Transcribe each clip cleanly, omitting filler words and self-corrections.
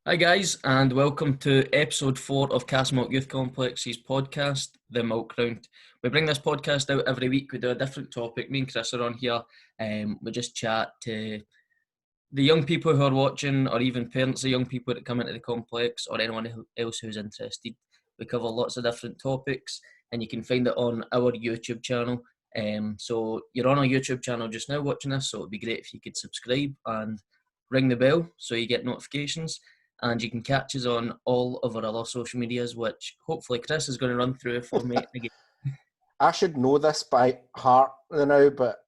Hi guys, and welcome to episode 4 of Castlemilk Youth Complex's podcast, The Milk Round. We bring this podcast out every week. We do a different topic. Me and Chris are on here. We just chat to the young people who are watching, or even parents of young people that come into the complex, or anyone else who's interested. We cover lots of different topics, and you can find it on our YouTube channel. So you're on our YouTube channel just now watching this, so it'd be great if you could subscribe and ring the bell so you get notifications. And you can catch us on all of our other social medias, which hopefully Chris is going to run through for me again. I should know this by heart now, but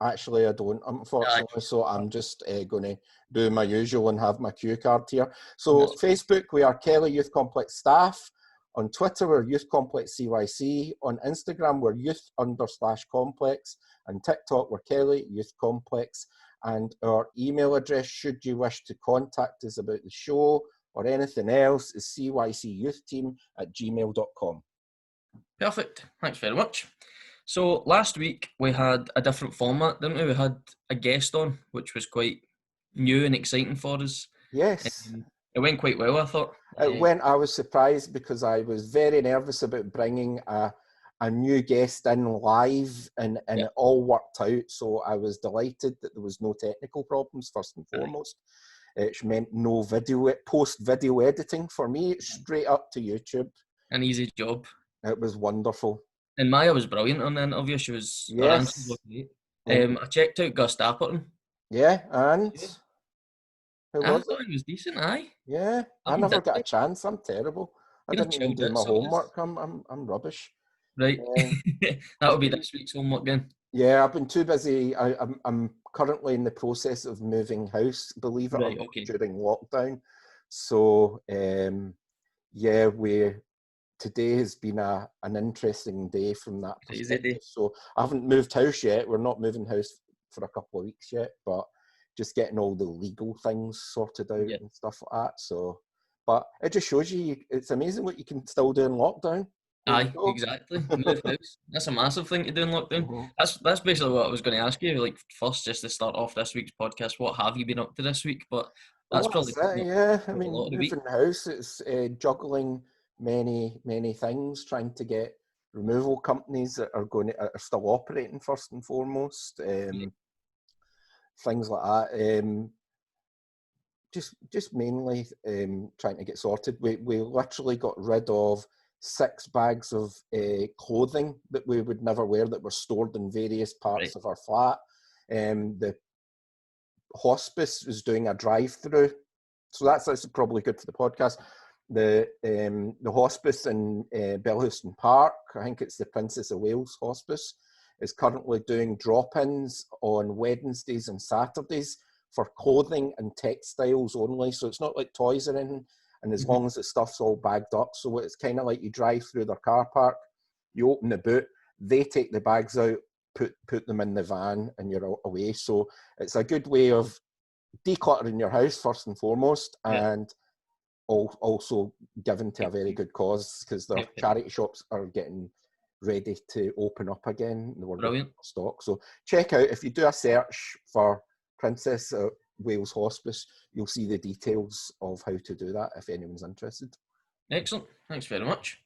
actually I don't, unfortunately. So I'm just going to do my usual and have my cue card here. So Facebook, we are Kelly Youth Complex staff. On Twitter, we're Youth Complex CYC. On Instagram, we're youth_complex. And TikTok, we're Kelly Youth Complex. And our email address, should you wish to contact us about the show or anything else, is cycyouthteam@gmail.com. Perfect. Thanks very much. So last week we had a different format, didn't we? We had a guest on, which was quite new and exciting for us. Yes. It went quite well, I thought. I was surprised because I was very nervous about bringing a new guest in live, and it all worked out. So I was delighted that there was no technical problems, first and foremost. It meant no post-video editing for me. It's straight up to YouTube. An easy job. It was wonderful. And Maya was brilliant on the interview. She was... Yes. I checked out Gus Dapperton. Yeah, and... I thought he was decent, aye. Yeah, I never got a chance. I'm terrible. I didn't even do my homework. I'm rubbish. Right. That'll be this week's homework then. Yeah, I've been too busy. I'm currently in the process of moving house, believe it or not, during lockdown. So, today has been an interesting day from that perspective. So I haven't moved house yet. We're not moving house for a couple of weeks yet, but just getting all the legal things sorted out and stuff like that. So, but it just shows you, it's amazing what you can still do in lockdown. Aye, exactly. Move house. That's a massive thing to do in lockdown. Mm-hmm. That's basically what I was going to ask you. Like, first, just to start off this week's podcast, what have you been up to this week? But that's probably it, yeah. I mean, moving house, it's juggling many things, trying to get removal companies that are still operating first and foremost. Things like that. Just mainly trying to get sorted. We literally got rid of 6 bags of clothing that we would never wear that were stored in various parts of our flat. The hospice was doing a drive-through, so that's probably good for the podcast. The hospice in Belhouston Park, I think it's the Princess of Wales Hospice, is currently doing drop-ins on Wednesdays and Saturdays for clothing and textiles only. So it's not like toys or anything. And as long as the stuff's all bagged up. So it's kind of like you drive through their car park, you open the boot, they take the bags out, put them in the van, and you're away. So it's a good way of decluttering your house first and foremost, and also given to a very good cause, because their charity shops are getting ready to open up again. Brilliant stock. So check out, if you do a search for Princess Wales Hospice, you'll see the details of how to do that if anyone's interested. Excellent. Thanks very much.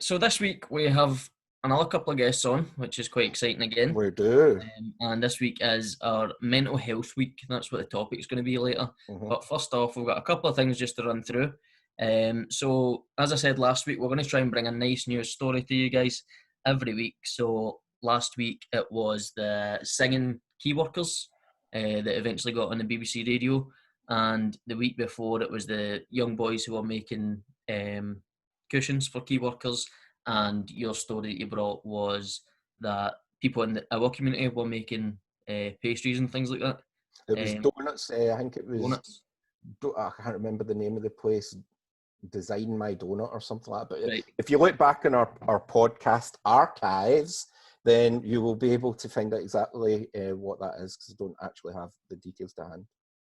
So this week we have another couple of guests on, which is quite exciting again. We do. And this week is our mental health week. That's what the topic's going to be later. Mm-hmm. But first off, we've got a couple of things just to run through. So as I said last week, we're going to try and bring a nice news story to you guys every week. So last week it was the singing key workers that eventually got on the BBC radio, and the week before it was the young boys who were making cushions for key workers, and your story that you brought was that people in our community were making pastries and things like that. It was donuts. I think it was donuts. I can't remember the name of the place. Design My Donut or something like that. But if you look back in our podcast archives, then you will be able to find out exactly what that is, because I don't actually have the details to hand.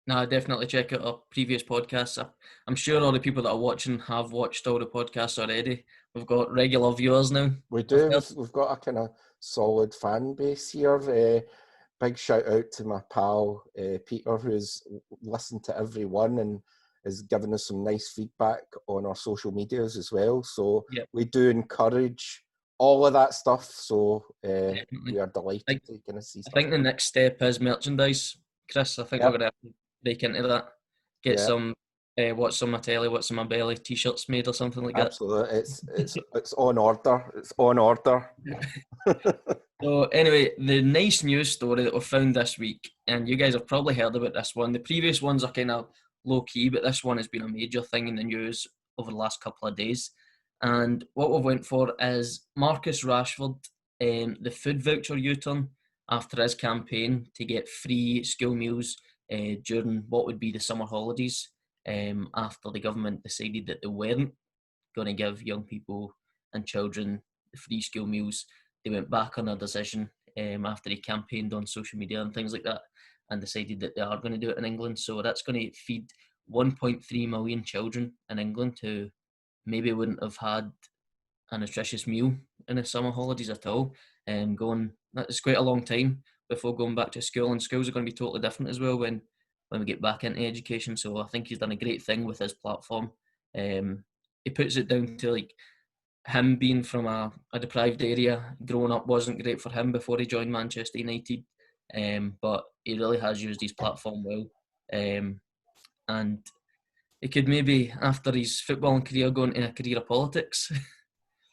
No, definitely check out our previous podcasts. I'm sure all the people that are watching have watched all the podcasts already. We've got regular viewers now. We do. We've got a kind of solid fan base here. Big shout out to my pal Peter, who's listened to every one, and has given us some nice feedback on our social medias as well. So Yep. we do encourage all of that stuff. So Definitely. we are delighted to kind of see I stuff. think the next step is merchandise, Chris. I think we're Yep. going to break into that. Get Yeah. some what's on my telly, what's on my belly t-shirts made or something like that. Absolutely. It's on order. It's on order. So anyway, the nice news story that we found this week, and you guys have probably heard about this one. The previous ones are kind of low key, but this one has been a major thing in the news over the last couple of days. And what we've went for is Marcus Rashford, the food voucher U-turn after his campaign to get free school meals during what would be the summer holidays. After the government decided that they weren't going to give young people and children free school meals, they went back on their decision after he campaigned on social media and things like that, and decided that they are going to do it in England. So that's going to feed 1.3 million children in England who maybe wouldn't have had a nutritious meal in the summer holidays at all. That's quite a long time before going back to school, and schools are going to be totally different as well when we get back into education. So I think he's done a great thing with his platform. He puts it down to like him being from a deprived area, growing up wasn't great for him before he joined Manchester United, but he really has used his platform well, and he could maybe, after his footballing career, go into a career of politics.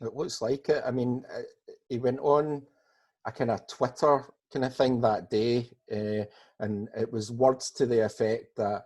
It looks like it. I mean, he went on a kind of Twitter kind of thing that day, and it was words to the effect that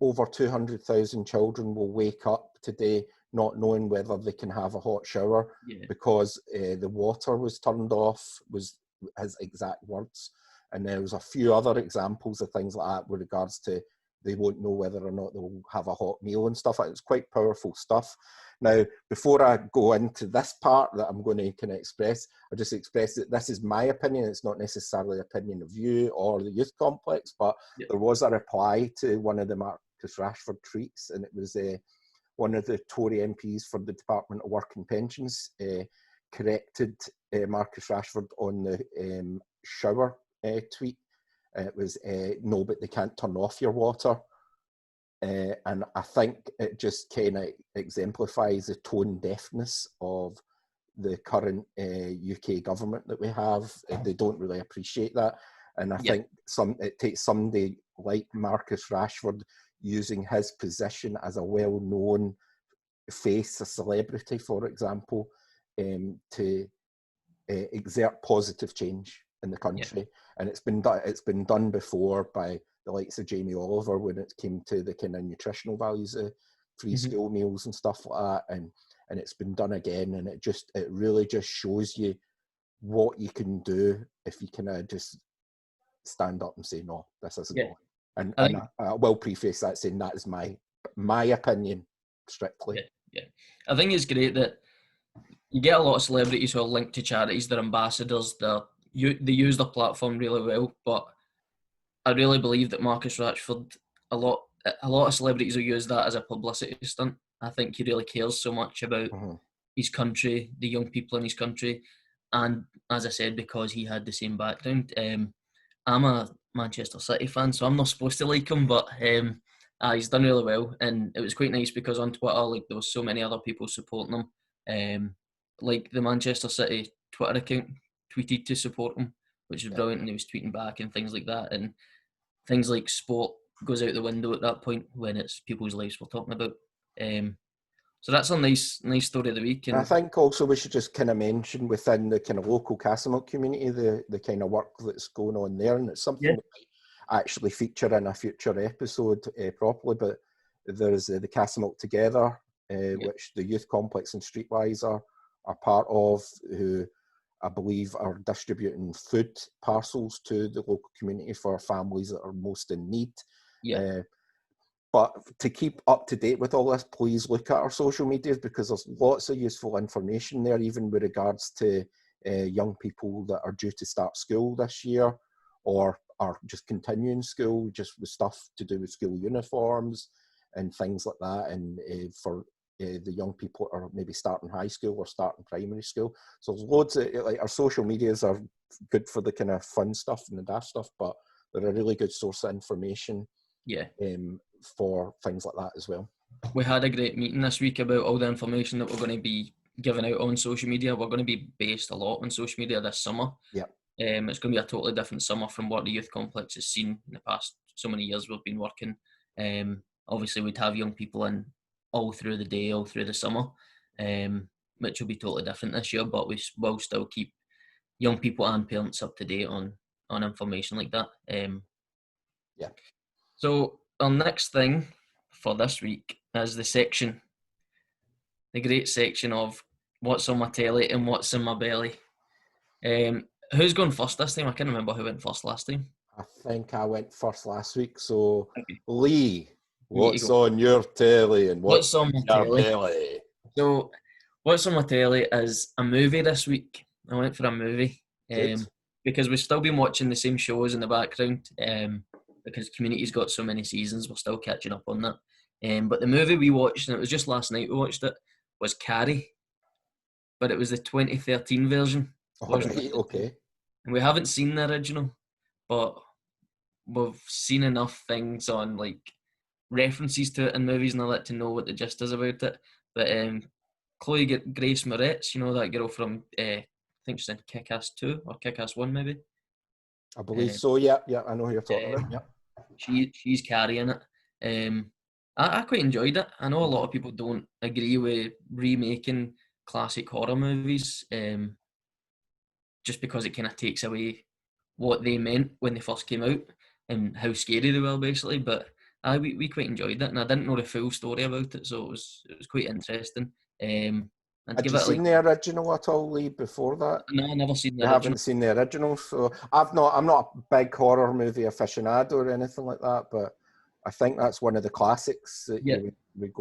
over 200,000 children will wake up today not knowing whether they can have a hot shower because the water was turned off, was his exact words. And there was a few other examples of things like that with regards to they won't know whether or not they will have a hot meal and stuff. It's quite powerful stuff. Now, before I go into this part that I'm going to kind of express, I just express that this is my opinion. It's not necessarily opinion of you or the youth complex, but there was a reply to one of the Marcus Rashford tweets, and it was one of the Tory MPs for the Department of Work and Pensions corrected Marcus Rashford on the shower tweet. It was, no, but they can't turn off your water. And I think it just kind of exemplifies the tone deafness of the current UK government that we have. They don't really appreciate that. And I think it takes somebody like Marcus Rashford using his position as a well-known face, a celebrity, for example, to exert positive change in the country. And it's been done before by the likes of Jamie Oliver when it came to the kind of nutritional values of free school meals and stuff like that. And it's been done again, and it really just shows you what you can do if you can just stand up and say, no, this isn't going. And I will preface that saying that is my opinion, strictly. I think it's great that you get a lot of celebrities who are linked to charities, they're ambassadors, they use their platform really well, but I really believe that Marcus Rashford, a lot of celebrities will use that as a publicity stunt. I think he really cares so much about his country, the young people in his country, and as I said, because he had the same background. I'm a Manchester City fan, so I'm not supposed to like him, but he's done really well, and it was quite nice because on Twitter, there was so many other people supporting him. Like the Manchester City Twitter account tweeted to support him, which was brilliant, and he was tweeting back and things like that, and things like sport goes out the window at that point when it's people's lives we're talking about. So that's a nice story of the week. And I think also we should just kind of mention within the kind of local Castlemilk community the kind of work that's going on there, and it's something we might actually feature in a future episode properly. But there's the Castlemilk Together, which the Youth Complex and Streetwise are part of, who I believe are distributing food parcels to the local community for families that are most in need. But to keep up to date with all this, please look at our social medias, because there's lots of useful information there, even with regards to young people that are due to start school this year or are just continuing school, just with stuff to do with school uniforms and things like that. And for the young people are maybe starting high school or starting primary school. So there's loads of, like, our social medias are good for the kind of fun stuff and the daft stuff, but they're a really good source of information Yeah. For things like that as well. We had a great meeting this week about all the information that we're going to be giving out on social media. We're going to be based a lot on social media this summer. Yeah. It's going to be a totally different summer from what the youth complex has seen in the past so many years we've been working. Obviously, we'd have young people in all through the day, all through the summer, which will be totally different this year, but we will still keep young people and parents up to date on information like that. Yeah. So our next thing for this week is the great section of what's on my telly and what's in my belly. Who's going first this time? I can't remember who went first last time. I think I went first last week. So, Okay. Lee, You what's go. on your telly and What's on my your telly? belly? So, what's on my telly is a movie this week. I went for a movie Good. because we've still been watching the same shows in the background because Community's got so many seasons. We're still catching up on that. But the movie we watched, and it was just last night we watched it, was Carrie. But it was the 2013 version. All right, okay. And we haven't seen the original, but we've seen enough things on like references to it in movies and all that to know what the gist is about it. But Chloe Grace Moretz, you know that girl from I think she's in Kick-Ass 2 or Kick-Ass 1 maybe. I believe so. Yeah, I know who you're talking about. Yeah. She's carrying it. I quite enjoyed it. I know a lot of people don't agree with remaking classic horror movies, just because it kind of takes away what they meant when they first came out and how scary they were, basically. But we quite enjoyed it, and I didn't know the full story about it, so it was quite interesting. And Had give you it seen the original at all, Lee, before that? no, I never seen the You original. haven't seen the original, so I'm not a big horror movie aficionado or anything like that, but I think that's one of the classics that Yeah. it would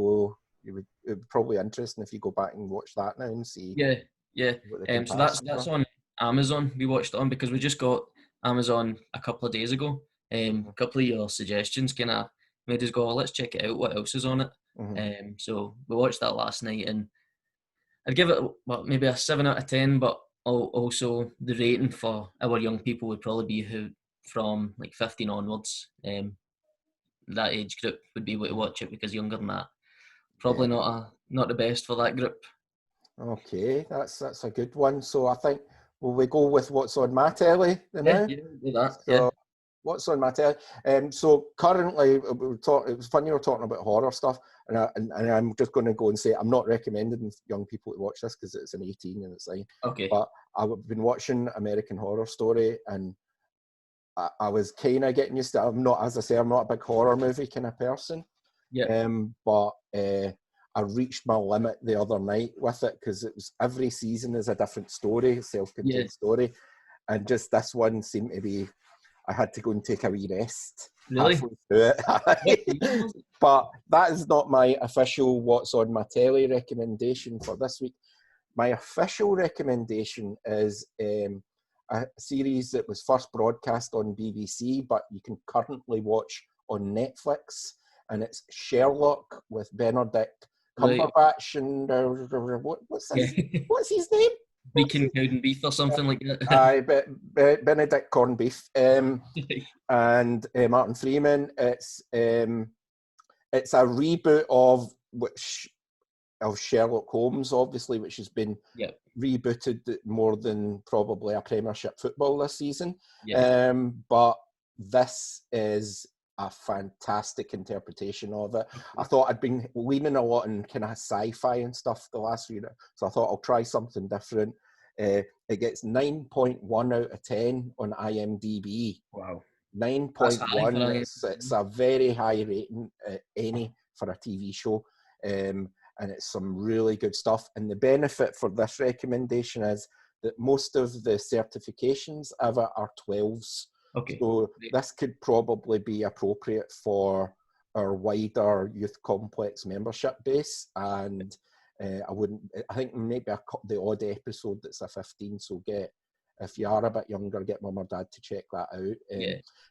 be probably interesting if you go back and watch that now and see Yeah. what the So that's comparisons are. on Amazon. We watched it on because we just got Amazon a couple of days ago. A couple of your suggestions kind of made us go, oh, let's check it out. What else is on it? So we watched that last night, and I'd give it maybe a 7 out of 10. But also the rating for our young people would probably be who from like 15 onwards. That age group would be able to watch it because younger than that, probably Yeah. not the best for that group. Okay, that's a good one. So I think will we go with what's on my telly now? Yeah, do that. So what's on my telly? So currently, it was funny we were talking about horror stuff, and I'm just going to go and say I'm not recommending young people to watch this because it's an 18 and it's like. Okay. But I've been watching American Horror Story, and I was kind of getting used to. I'm not a big horror movie kind of person. Yeah. But I reached my limit the other night with it because it was every season is a different story, self-contained story, and just this one seemed to be. I had to go and take a wee rest Really? halfway through it. But that is not my official what's on my telly recommendation for this week. My official recommendation is a series that was first broadcast on BBC, but you can currently watch on Netflix, and it's Sherlock with Benedict Cumberbatch and what's his name? Beacon Cowden Beef or something like that. Benedict Corned Beef and Martin Freeman. It's a reboot of Sherlock Holmes, obviously, which has been rebooted more than probably a Premiership football this season. But this is a fantastic interpretation of it. I thought I'd been leaning a lot on kind of sci-fi and stuff the last few years, so I thought I'll try something different. It gets 9.1 out of 10 on IMDb. Wow. 9.1. It's a very high rating, for a TV show. And it's some really good stuff. And the benefit for this recommendation is that most of the certifications of it are 12s. Okay. So this could probably be appropriate for our wider youth complex membership base. And I think maybe the odd episode that's a 15. So if you are a bit younger, get mum or dad to check that out.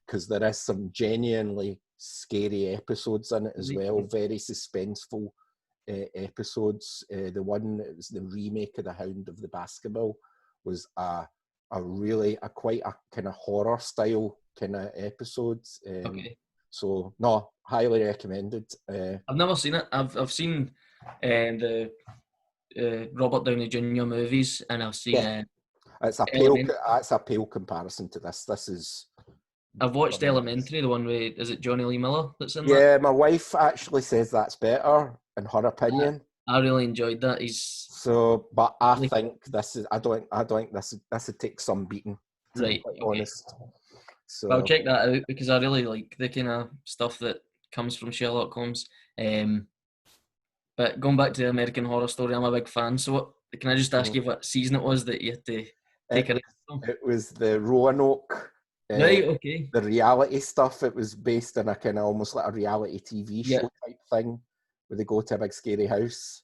Because there is some genuinely scary episodes in it as well. Very suspenseful episodes. The one that was the remake of The Hound of the Baskerville was quite a kind of horror style kind of episodes. So no, highly recommended. I've never seen it. I've seen the Robert Downey Jr. movies, and I've seen Yeah, it's a Elementary. pale comparison to this. This is I've watched tremendous. Elementary, the one with, is it Johnny Lee Miller that's in that? Yeah, my wife actually says that's better in her opinion. I really enjoyed that. He's So, but I really think this is. I don't think this would take some beating, to be right. quite Okay, honest. well, I'll So, check that out because I really like the kind of stuff that comes from Sherlock Holmes. But going back to the American Horror Story, I'm a big fan. So, can I just ask mhm. you what season it was that you had to take it a was rest from? it was the Roanoke, uh, Right. Okay. the reality stuff. It was based on a kind of almost like a reality TV Yeah, show type thing, where they go to a big scary house.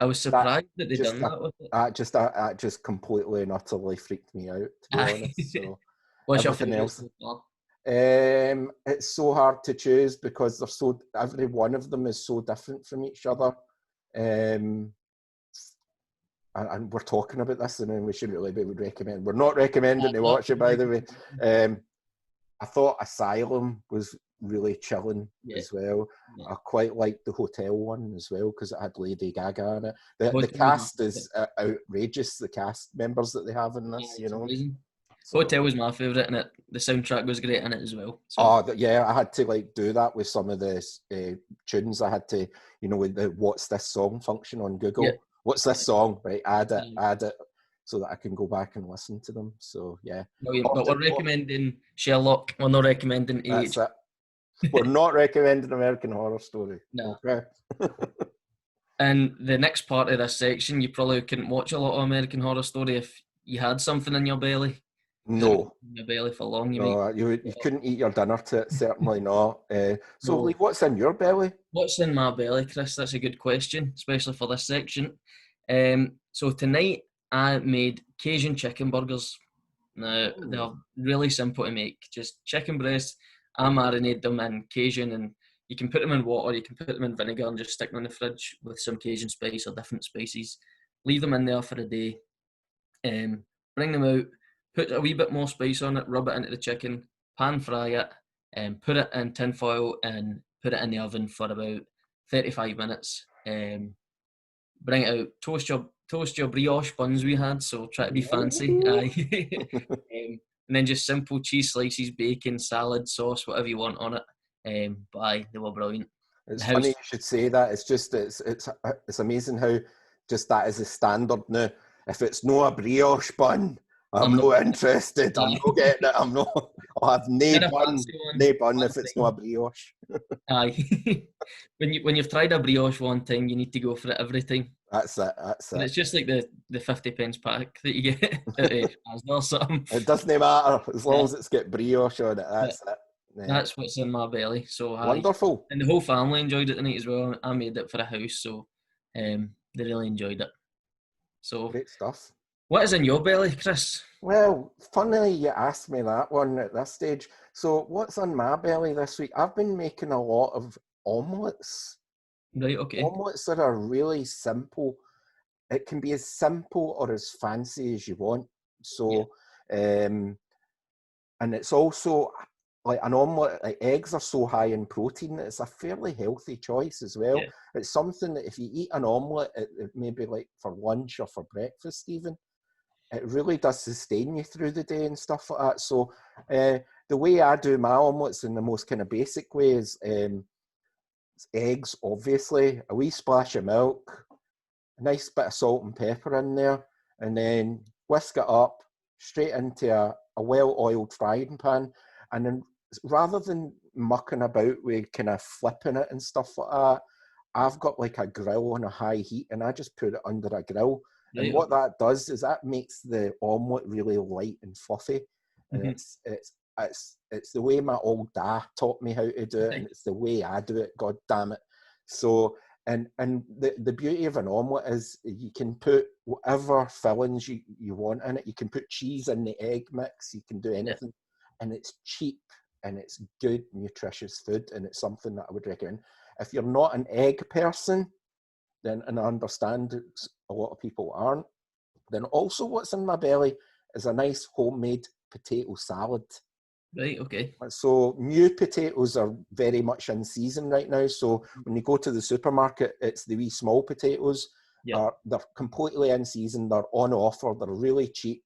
I was That surprised that they just done that with it. that just completely and utterly freaked me out, to be honest. So What's your everything favourite else. so far? It's so hard to choose because they're so every one of them is so different from each other. Um, and we're talking about this, and then we shouldn't really be would recommend. We're not recommending to watch it, by the way. I thought Asylum was really chilling Yeah, as well. yeah. I quite liked the hotel one as well because it had Lady Gaga in it. The Hotel was my cast is outrageous. The cast members that they have in this, it's amazing. So. Hotel was my favourite, and the soundtrack was great in it as well. So Oh, yeah, I had to like do that with some of the tunes. I had to, with the "What's this song" function on yeah, Google. What's this song? Right, add it, so that I can go back and listen to them. So yeah, brilliant. But we're recommending Sherlock. We're not recommending that's AH. it. We're not recommending American Horror Story. No. Okay. And the next part of this section, you probably couldn't watch a lot of American Horror Story if you had something in your belly, because it was No, in your belly for long. You might no, you couldn't eat your dinner to it. Certainly not. So, Lee, no. what's in your belly? What's in my belly, Chris? That's a good question, especially for this section. So tonight I made Cajun chicken burgers. Now they're Ooh. really simple to make. Just chicken breasts. I marinate them in Cajun, and you can put them in water. You can put them in vinegar and just stick them in the fridge with some Cajun spice or different spices. Leave them in there for a day. Bring them out. Put a wee bit more spice on it. Rub it into the chicken. Pan fry it, and put it in tin foil and put it in the oven for about 35 minutes. Bring it out. Toast your brioche buns we had. So try to be fancy. Ooh. And then just simple cheese slices, bacon, salad, sauce, whatever you want on it. But they were brilliant. It's The funny house, you should say that. It's just it's amazing how just that is the standard now. If it's no a brioche bun, I'm I'm not. not interested. I'm not getting it. I'm not. I'll have Get a fancy one. nae bun if That's it's no a fine. brioche. Aye. When you've tried a brioche one time, you need to go for it every time. That's it. That's And it. it's just like the 50 pence pack that you get at Asda or something. It doesn't matter as long Yeah, as it's got brioche on it. but That's it. Yeah. that's what's in my belly. So Wonderful. and the whole family enjoyed it tonight as well. I made it for a house, so they really enjoyed it. So Great stuff. what is in your belly, Chris? Well, funnily you asked me that one at this stage. So what's on my belly this week? I've been making a lot of omelets. Right, okay. Omelets that are really simple. It can be as simple or as fancy as you want. Yeah, So, and it's also like an omelette, like eggs are so high in protein, it's a fairly healthy choice as well. yeah, It's something that if you eat an omelette, maybe like for lunch or for breakfast even, it really does sustain you through the day and stuff like that. So the way I do my omelettes in the most kind of basic way is it's eggs, obviously, a wee splash of milk, a nice bit of salt and pepper in there, and then whisk it up straight into a well-oiled frying pan. And then rather than mucking about with kind of flipping it and stuff like that, I've got like a grill on a high heat and I just put it under a grill. And right, what okay. that does is that makes the omelette really light and fluffy. And Mhm. it's the way my old dad taught me how to do it, and Right. it's the way I do it. God damn it! So and the beauty of an omelette is you can put whatever fillings you want in it. You can put cheese in the egg mix. You can do Yeah, anything, and it's cheap and it's good, nutritious food, and it's something that I would recommend. If you're not an egg person, then and I understand a lot of people aren't. Then also, what's in my belly is a nice homemade potato salad. Right, okay. So new potatoes are very much in season right now. So when you go to the supermarket, it's the wee small potatoes. Yep. They're completely in season. They're on offer. They're really cheap.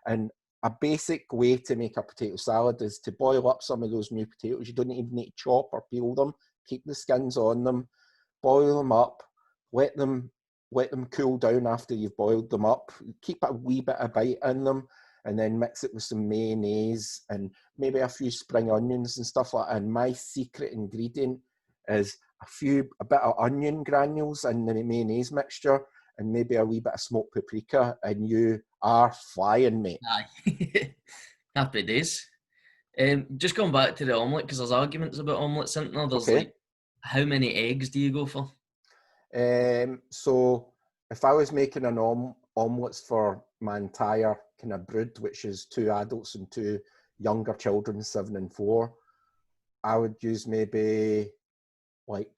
And a basic way to make a potato salad is to boil up some of those new potatoes. You don't even need to chop or peel them. Keep the skins on them. Boil them up. Let them cool down after you've boiled them up. Keep a wee bit of bite in them, and then mix it with some mayonnaise and maybe a few spring onions and stuff like that. And my secret ingredient is a bit of onion granules in the mayonnaise mixture and maybe a wee bit of smoked paprika, and you are flying, mate. Aye. Happy days. Just going back to the omelette, because there's arguments about omelettes, isn't there? There's Okay. like, how many eggs do you go for? So if I was making an omelets for my entire kind of brood, which is 2 adults and 2 younger children, 7 and 4, I would use maybe like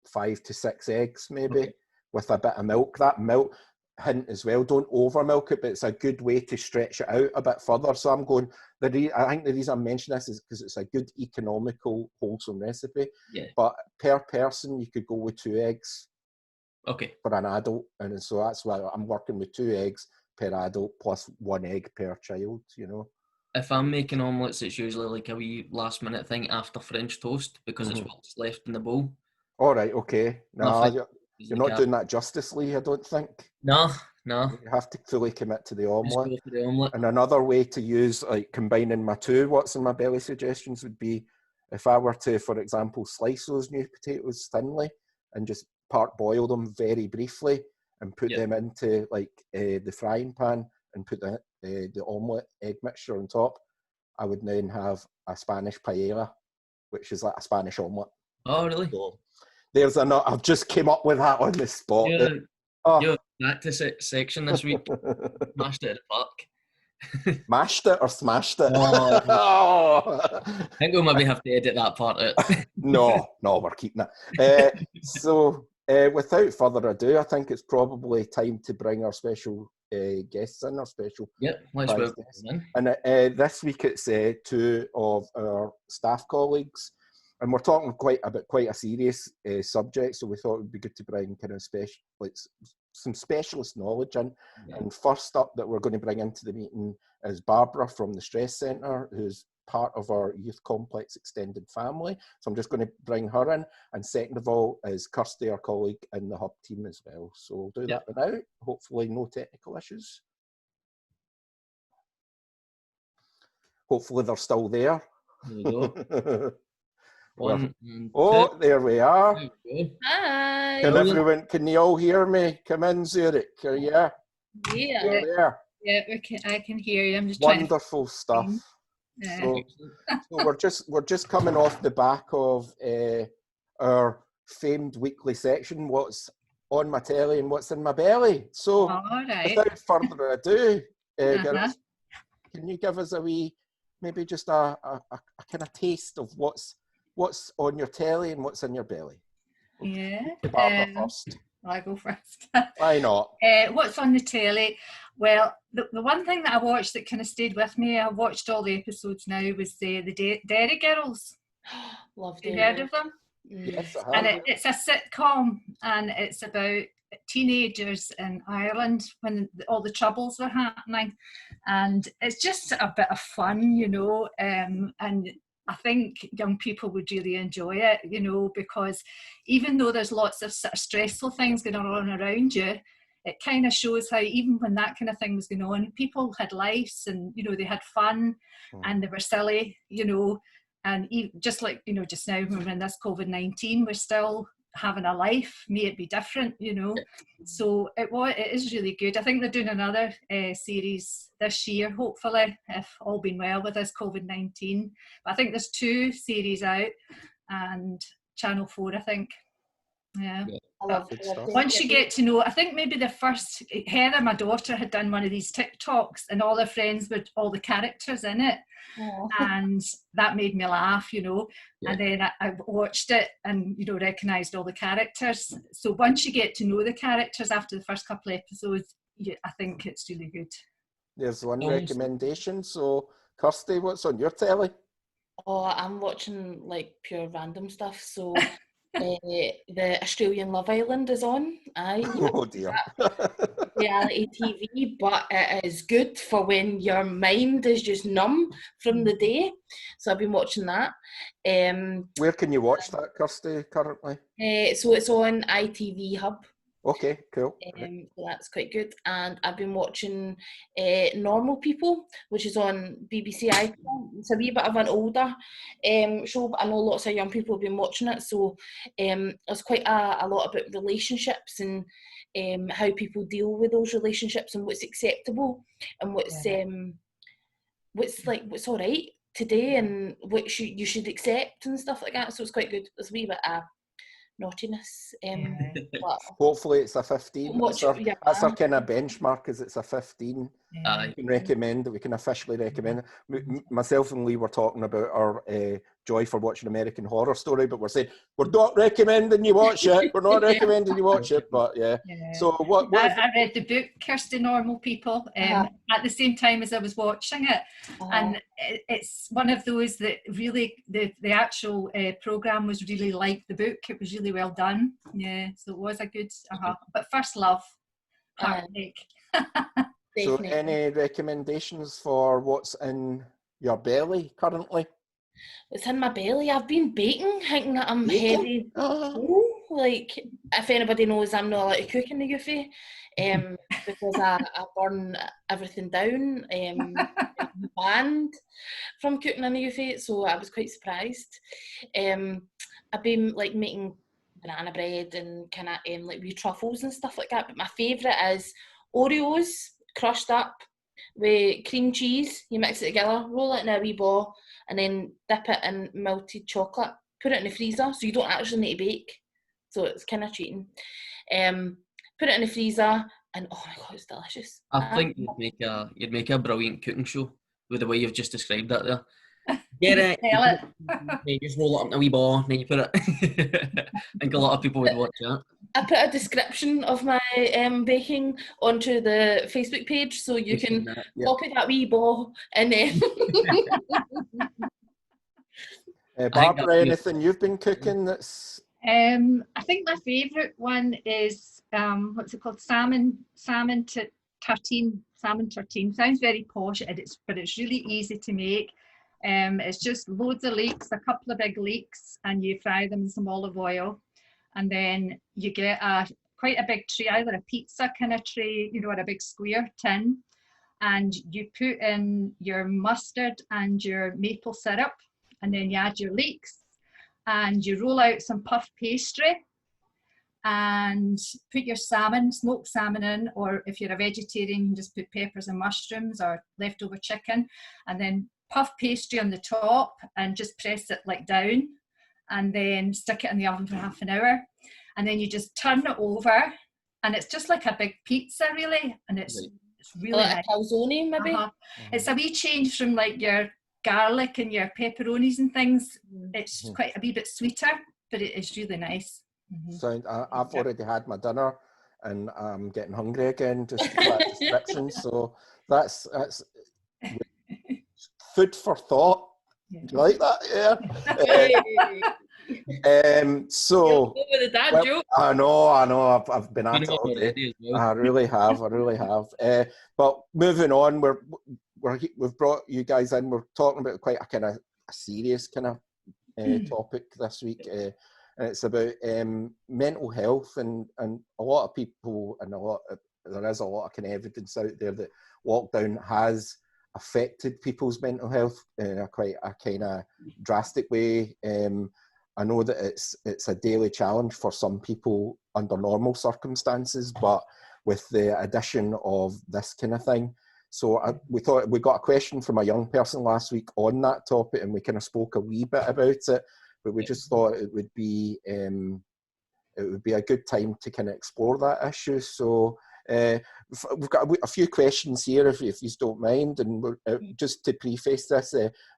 5 to 6 eggs, maybe, Okay. with a bit of milk. That milk, hint as well, don't over milk it, but it's a good way to stretch it out a bit further. So I'm going, I think the reason I mention this is because it's a good economical, wholesome recipe. Yeah. But per person, you could go with 2 eggs. Okay. For an adult, and so that's why I'm working with 2 eggs per adult plus 1 egg per child, you know. If I'm making omelettes, it's usually like a wee last minute thing after French toast because it's what's left in the bowl. All right, okay. No, Nothing. you're not doing that justice, Lee, I don't think. No. You have to fully commit to the Just omelette. go for the omelette. And another way to use, like, combining my 2 what's in my belly suggestions would be if I were to, for example, slice those new potatoes thinly and just part boil them very briefly and put them into like the frying pan and put the omelette egg mixture on top, I would then have a Spanish paella, which is like a Spanish omelette. Oh, really? So there's I've just came up with that on the spot. Your practice section this week. Mashed it at the park. Mashed it or smashed it? Oh, I think we'll maybe have to edit that part out. No, we're keeping it. So, without further ado, I think it's probably time to bring our special guests in, our special let's guests. And this week it's 2 of our staff colleagues, and we're talking about quite a serious subject. So we thought it would be good to bring kind of some specialist knowledge in. Yeah. And first up that we're going to bring into the meeting is Barbara from the Stress Centre, who's part of our Youth Complex extended family. So I'm just going to bring her in. And second of all is Kirsty, our colleague in the Hub team as well. So we'll do that now. Hopefully no technical issues. Hopefully they're still there. There we go. One and two. There we are. There we go. Hi. Can you all hear me? Come in, Zurich. Are you? Yeah. There. Yeah, I can hear you. I'm just wonderful stuff. So we're just coming off the back of our famed weekly section, what's on my telly and what's in my belly. So without further ado, girls, can you give us a wee, maybe just a kind of taste of what's on your telly and what's in your belly? Yeah. Barbara first. I go first. Why not? What's on the telly? Well, the one thing that I watched that kind of stayed with me, I watched all the episodes now, was the Dairy Girls. Love Have you heard of them? Yes, I have. And it's a sitcom, and it's about teenagers in Ireland when all the troubles were happening, and it's just a bit of fun, you know, and I think young people would really enjoy it, you know, because even though there's lots of sort of stressful things going on around you, it kind of shows how even when that kind of thing was going on, people had lives and, you know, they had fun and they were silly, you know, and just like, you know, just now when we're in this COVID-19, we're still having a life, may it be different, you know. So it is really good. I think they're doing another series this year, hopefully, if all been well with this COVID-19. But I think there's 2 series out, and Channel 4, I think. Yeah. I love Once you get to know, I think maybe the first, Heather, my daughter, had done one of these TikToks, and all her friends with all the characters in it. Aww. And that made me laugh, you know. And then I watched it and, you know, recognised all the characters. So once you get to know the characters after the first couple of episodes, I think it's really good. There's one recommendation. So, Kirsty, what's on your telly? Oh, I'm watching like pure random stuff. So the Australian Love Island is on. Aye, Oh dear. reality TV, but it is good for when your mind is just numb from the day. So I've been watching that. Where can you watch that, Kirsty, currently? So it's on ITV Hub. Okay, cool. So that's quite good. And I've been watching Normal People, which is on BBC iPlayer. It's a wee bit of an older show, but I know lots of young people have been watching it. So there's quite a lot about relationships and how people deal with those relationships and what's acceptable and what's all right today and what you should accept and stuff like that. So it's quite good. There's a wee bit of naughtiness. But hopefully it's a 15. That's our kind of benchmark, is it's a 15. We can recommend that we can officially recommend. Myself and Lee were talking about our joy for watching American Horror Story, but we're saying we're not recommending you watch it. We're not recommending you watch it, but yeah. So what I read the book Kirsty Normal People at the same time as I was watching it, and it's one of those that really the actual program was really like the book. It was really well done. Yeah, so it was a good. But First Love, heartbreak. So any recommendations for what's in your belly currently? It's in my belly. I've been baking, thinking that I'm heavy. Like, if anybody knows, I'm not allowed to cook in the UFA because I burn everything down. Banned from cooking in the UFA, so I was quite surprised. I've been like making banana bread and kind of like wee truffles and stuff like that. But my favourite is Oreos crushed up with cream cheese. You mix it together, roll it in a wee ball, and then dip it in melted chocolate. Put it in the freezer, so you don't actually need to bake. So it's kind of cheating. Put it in the freezer, and oh my god, it's delicious. I think you'd make a brilliant cooking show with the way you've just described that there. Get it? You just roll it up in a wee ball, and then you put it. I think a lot of people would watch that. I put a description of my baking onto the Facebook page, so you can copy that wee ball and then. Barbara, anything you've been cooking that's? I think my favourite one is what's it called? Salmon tartine. Salmon tartine sounds very posh, but it's really easy to make. It's just loads of leeks, a couple of big leeks, and you fry them in some olive oil, and then you get quite a big tray, either a pizza kind of tray, or a big square tin, and you put in your mustard and your maple syrup, and then you add your leeks, and you roll out some puff pastry, and put your smoked salmon in, or if you're a vegetarian, just put peppers and mushrooms or leftover chicken, and then puff pastry on the top, and just press it like down, and then stick it in the oven for half an hour, and then you just turn it over, and it's just like a big pizza really, and it's really like a calzone maybe. It's a wee change from like your garlic and your pepperonis and things. It's quite a wee bit sweeter, but it is really nice. So I've already had my dinner and I'm getting hungry again just for that description. So that's food for thought. Do you like that? Yeah. So I know. I've been at it all day. I really have. But moving on, we've brought you guys in. We're talking about quite a kind of a serious kind of topic this week. And it's about mental health, and a lot of people, and there is a lot of kind of evidence out there that lockdown has affected people's mental health in a quite a kind of drastic way. I know that it's a daily challenge for some people under normal circumstances, but with the addition of this kind of thing. So we thought we got a question from a young person last week on that topic, and we kind of spoke a wee bit about it. But we just thought it would be a good time to kind of explore that issue. So we've got a few questions here, if you don't mind. And just to preface this,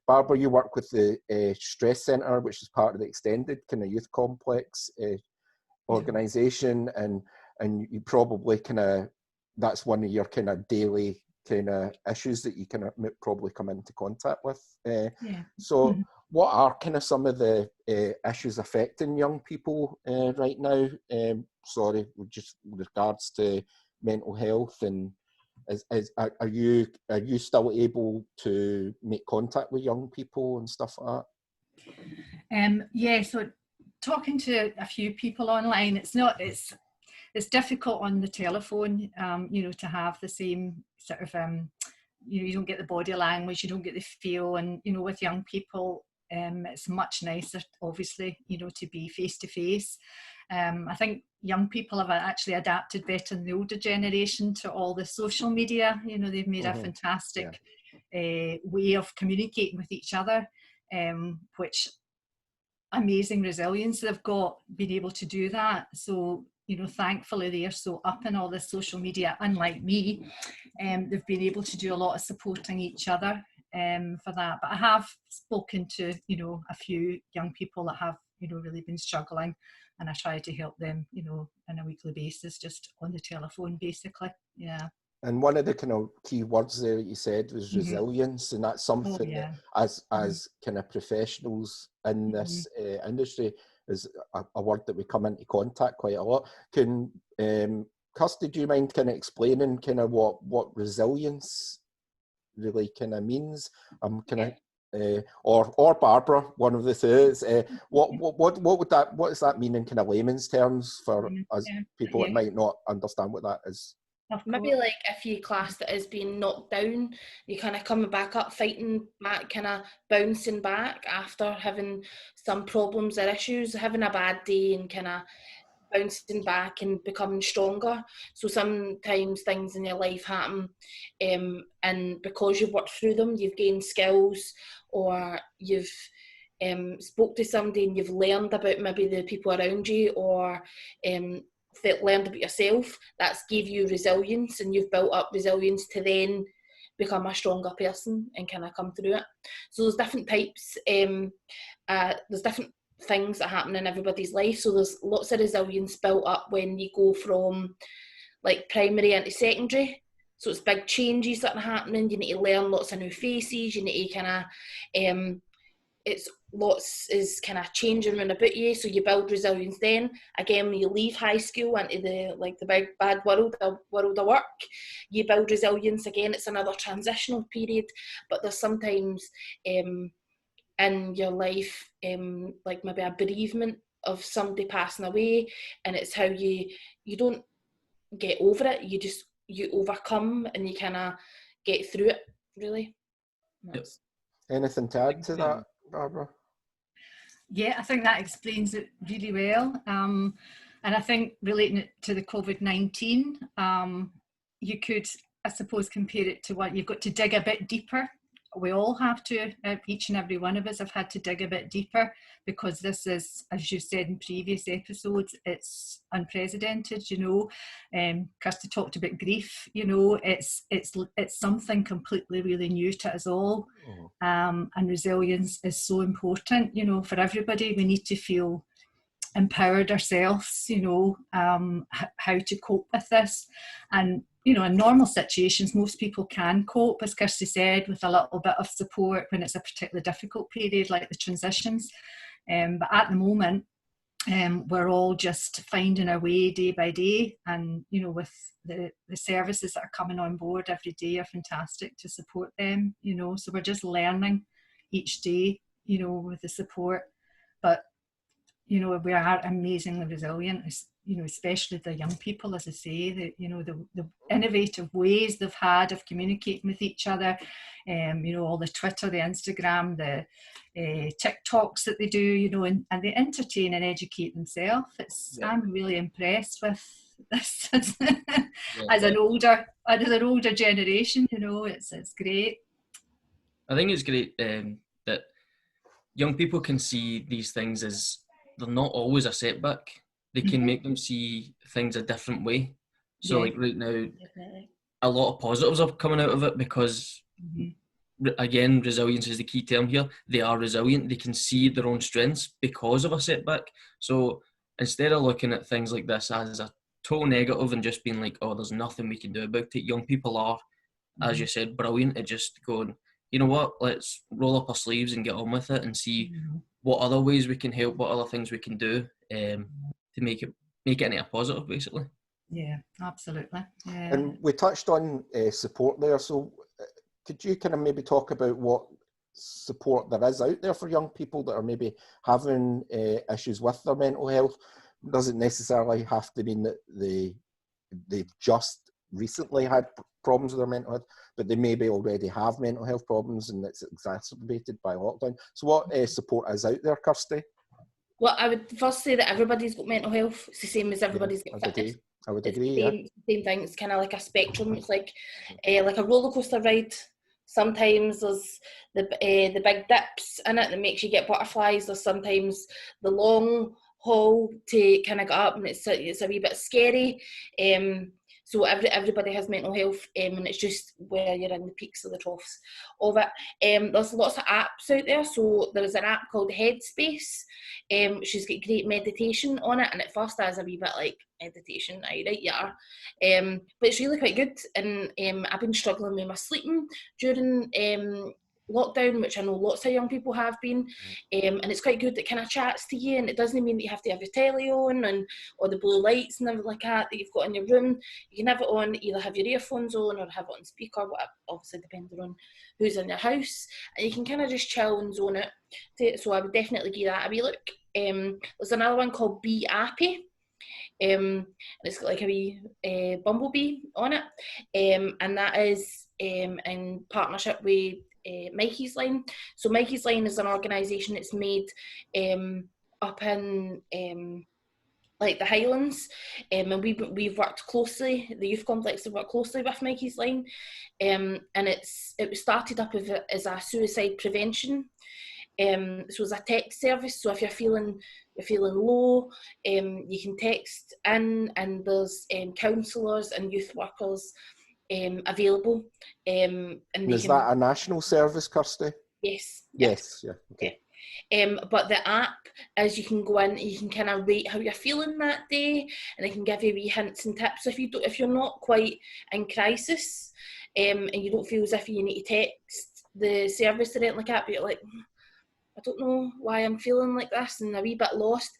Barbara, you work with the Stress Centre, which is part of the extended kind of youth complex organisation, and you probably kind of, that's one of your kind of daily kind of issues that you kind of probably come into contact with. So what are kind of some of the issues affecting young people right now? Sorry, just with regards to mental health, and are you still able to make contact with young people and stuff like that? Yeah, so talking to a few people online, it's difficult on the telephone, to have the same sort of, you don't get the body language, you don't get the feel, and with young people, it's much nicer, obviously, to be face to face. I think young people have actually adapted better than the older generation to all the social media. They've made a fantastic way of communicating with each other, which amazing resilience they've got, being able to do that. So thankfully they are so up in all this social media, unlike me. They've been able to do a lot of supporting each other for that. But I have spoken to a few young people that have really been struggling, and I try to help them on a weekly basis, just on the telephone basically. Yeah. And one of the kind of key words there that you said was resilience, and that's something that as kind of professionals in this industry is a word that we come into contact quite a lot. Can Kirsty, do you mind kind of explaining kind of what resilience really kind of means? Or Barbara, one of the two. What does that mean in kind of layman's terms for us people that might not understand what that is? Maybe like if you class that as being knocked down, you kind of coming back up, fighting back, kind of bouncing back after having some problems or issues, having a bad day and kind of bouncing back and becoming stronger. So sometimes things in your life happen, and because you've worked through them, you've gained skills, or you've spoke to somebody and you've learned about maybe the people around you, or learned about yourself. That's gave you resilience, and you've built up resilience to then become a stronger person and kind of come through it. So there's different types, there's different things that happen in everybody's life. So there's lots of resilience built up when you go from like primary into secondary. So it's big changes that are happening. You need to learn lots of new faces. You need to kind of it's lots is kind of changing around about you, so you build resilience. Then again, when you leave high school into the big bad world of work, you build resilience again. It's another transitional period, but there's sometimes in your life like maybe a bereavement of somebody passing away, and it's how you don't get over it, you overcome and you kind of get through it, really. Anything to add to that, Barbara? Yeah, I think that explains it really well. And I think relating it to the COVID-19, you could, I suppose, compare it to what you've got to dig a bit deeper. We all have to, each and every one of us have had to dig a bit deeper, because this is, as you said in previous episodes, it's unprecedented. Kirsty talked about grief. It's something completely really new to us all, and resilience is so important. For everybody, we need to feel empowered ourselves. How to cope with this, and in normal situations, most people can cope, as Kirsty said, with a little bit of support when it's a particularly difficult period like the transitions. But at the moment, we're all just finding our way day by day, and with the services that are coming on board every day are fantastic to support them. So we're just learning each day, with the support. But we are amazingly resilient, especially the young people, as I say, the innovative ways they've had of communicating with each other, all the Twitter, the Instagram, the TikToks that they do, and they entertain and educate themselves. I'm really impressed with this as an older generation. It's great. I think it's great that young people can see these things as they're not always a setback. They can make them see things a different way. So like right now, definitely, a lot of positives are coming out of it, because again, resilience is the key term here. They are resilient. They can see their own strengths because of a setback. So instead of looking at things like this as a total negative and just being like, oh, there's nothing we can do about it, young people are, as you said, brilliant at just going, you know what, let's roll up our sleeves and get on with it and see what other ways we can help, what other things we can do to make it into a positive, basically. Yeah, absolutely. Yeah. And we touched on support there, so could you kind of maybe talk about what support there is out there for young people that are maybe having issues with their mental health? Doesn't necessarily have to mean that they've just recently had problems with their mental health, but they maybe already have mental health problems and it's exacerbated by lockdown. So what support is out there, Kirsty? Well, I would first say that everybody's got mental health. It's the same as everybody's got fitness. I would It's agree. the same thing. It's kind of like a spectrum. It's like a roller coaster ride. Sometimes there's the big dips in it that makes you get butterflies. There's sometimes the long haul to kind of get up, and it's a wee bit scary. So everybody has mental health, and it's just where you're in the peaks or the troughs of it. There's lots of apps out there. So there's an app called Headspace. She's got great meditation on it, and at first I was a wee bit like, meditation, aye, right, yeah. But it's really quite good, and I've been struggling with my sleeping during lockdown, which I know lots of young people have been, and it's quite good. It kind of chats to you, and it doesn't mean that you have to have your telly on or the blue lights and everything like that you've got in your room. You can have it on, either have your earphones on or have it on speaker, whatever, obviously depending on who's in your house, and you can kind of just chill and zone it. So I would definitely give that a wee look. There's another one called Be Happy. And it's got like a wee bumblebee on it, and that is in partnership with Mikey's Line. So Mikey's Line is an organisation that's made up in like the Highlands, and we've worked closely. The youth complex have worked closely with Mikey's Line, and it was started up as a suicide prevention. So it's a text service. So if you're feeling low, you can text in, and there's counsellors and youth workers available. And is that a national service, Kirsty? Yes. Yes. Yeah. Okay. But the app is, you can go in, you can kind of rate how you're feeling that day, and it can give you wee hints and tips if you're not quite in crisis, and you don't feel as if you need to text the service or anything like that, but you're like, I don't know why I'm feeling like this and a wee bit lost.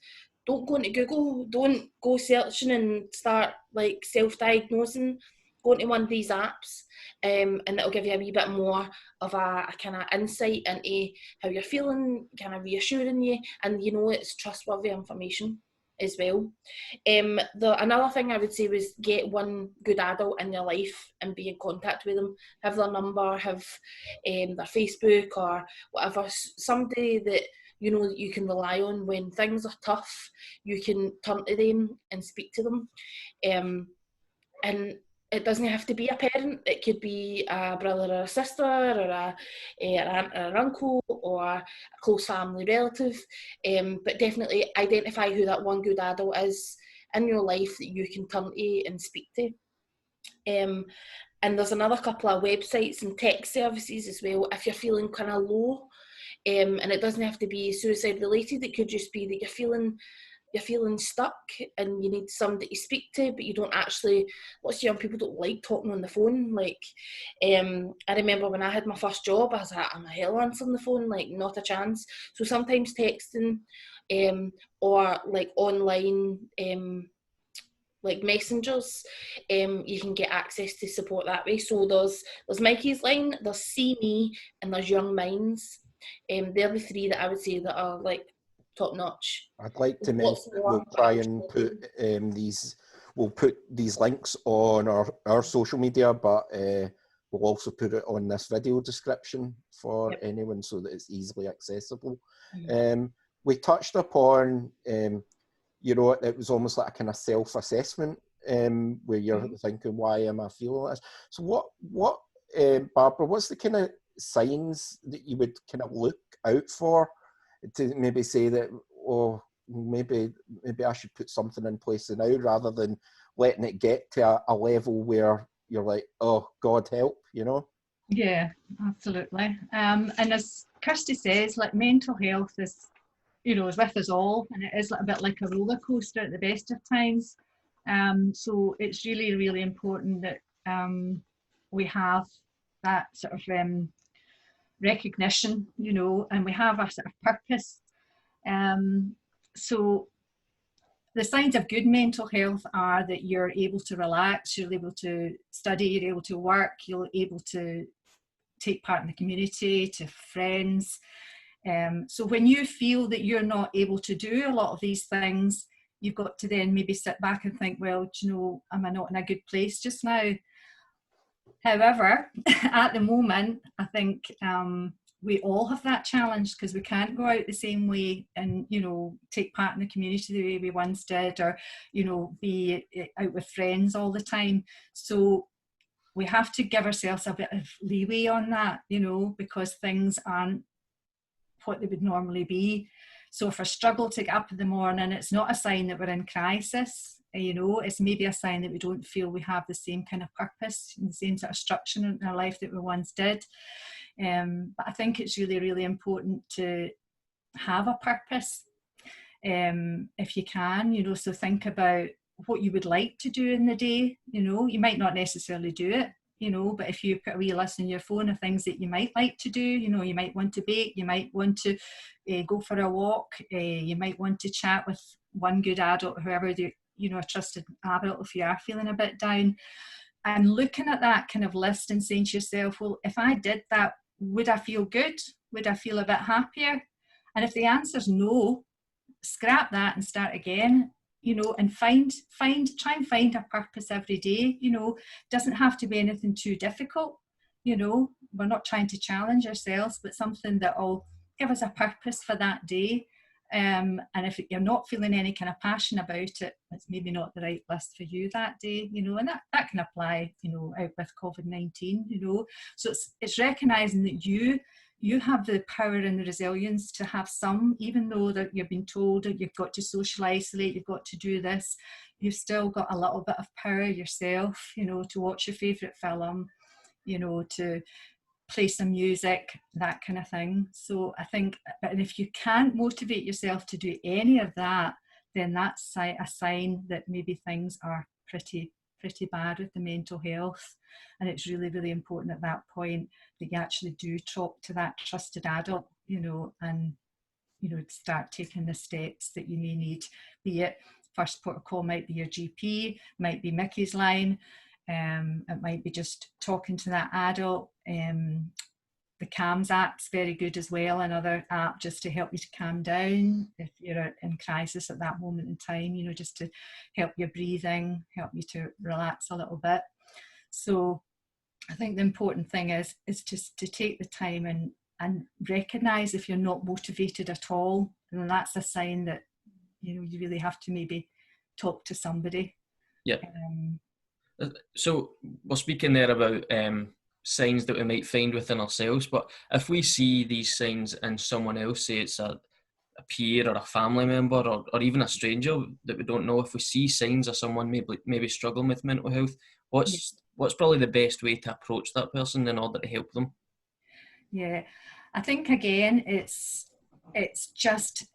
Don't go into Google. Don't go searching and start like self-diagnosing. Go into one of these apps, and it'll give you a wee bit more of a kind of insight into how you're feeling, kind of reassuring you, and you know it's trustworthy information as well. Another thing I would say was get one good adult in your life and be in contact with them. Have their number, have their Facebook or whatever. Somebody that you know that you can rely on when things are tough. You can turn to them and speak to them. And it doesn't have to be a parent. It could be a brother or a sister or an aunt or an uncle or a close family relative. But definitely identify who that one good adult is in your life that you can turn to and speak to. And there's another couple of websites and text services as well if you're feeling kind of low. And it doesn't have to be suicide related. It could just be that you're feeling stuck and you need somebody to speak to, but you don't actually, lots of young people don't like talking on the phone. Like, I remember when I had my first job, I was like, I'm a hell answering the phone, like not a chance. So sometimes texting or like online like messengers, you can get access to support that way. So there's Mikey's Line, there's See Me, and there's Young Minds. They're the three that I would say that are like top notch. I'd like to mention that we'll try and put we'll put these links on our social media, but we'll also put it on this video description for anyone so that it's easily accessible. We touched upon you know, it was almost like a kind of self-assessment where you're thinking, why am I feeling like this? So what Barbara, what's the kind of signs that you would kind of look out for to maybe say that, oh, maybe I should put something in place now rather than letting it get to a level where you're like, oh, God help, you know? Yeah, absolutely. And as Kirsty says, like mental health is, you know, is with us all, and it is a bit like a roller coaster at the best of times. So it's really, really important that we have that sort of recognition, you know, and we have a sort of purpose. So the signs of good mental health are that you're able to relax, you're able to study, you're able to work, you're able to take part in the community, to friends. So when you feel that you're not able to do a lot of these things, you've got to then maybe sit back and think, well, do you know, am I not in a good place just now? However, at the moment, I think we all have that challenge, because we can't go out the same way and, you know, take part in the community the way we once did, or, you know, be out with friends all the time. So we have to give ourselves a bit of leeway on that, you know, because things aren't what they would normally be. So if I struggle to get up in the morning, it's not a sign that we're in crisis. You know, it's maybe a sign that we don't feel we have the same kind of purpose and the same sort of structure in our life that we once did. But I think it's really, really important to have a purpose, if you can, you know, so think about what you would like to do in the day. You know, you might not necessarily do it, you know, but if you put a wee list on your phone of things that you might like to do, you know, you might want to bake, you might want to go for a walk, you might want to chat with one good adult, whoever, you know, a trusted adult if you are feeling a bit down, and looking at that kind of list and saying to yourself, well, if I did that, would I feel good? Would I feel a bit happier? And if the answer's no, scrap that and start again, you know, and try and find a purpose every day. You know, doesn't have to be anything too difficult. You know, we're not trying to challenge ourselves, but something that will give us a purpose for that day. And if you're not feeling any kind of passion about it, it's maybe not the right list for you that day, you know, and that can apply, you know, out with COVID-19, you know. So it's recognizing that you have the power and the resilience to have some, even though that you've been told that you've got to social isolate, you've got to do this, you've still got a little bit of power yourself, you know, to watch your favourite film, you know, to play some music, that kind of thing. So I think, and if you can't motivate yourself to do any of that, then that's a sign that maybe things are pretty bad with the mental health. And it's really, really important at that point that you actually do talk to that trusted adult, you know, and, you know, start taking the steps that you may need, be it first port of call might be your GP, might be Mickey's line, it might be just talking to that adult. The CAMS app's very good as well, another app just to help you to calm down if you're in crisis at that moment in time, you know, just to help your breathing, help you to relax a little bit. So I think the important thing is just to take the time and recognise if you're not motivated at all, and that's a sign that, you know, you really have to maybe talk to somebody. Yeah. So we're speaking there about signs that we might find within ourselves, but if we see these signs in someone else, say it's a peer or a family member or even a stranger that we don't know, if we see signs of someone maybe struggling with mental health, what's probably the best way to approach that person in order to help them? Yeah, I think again it's just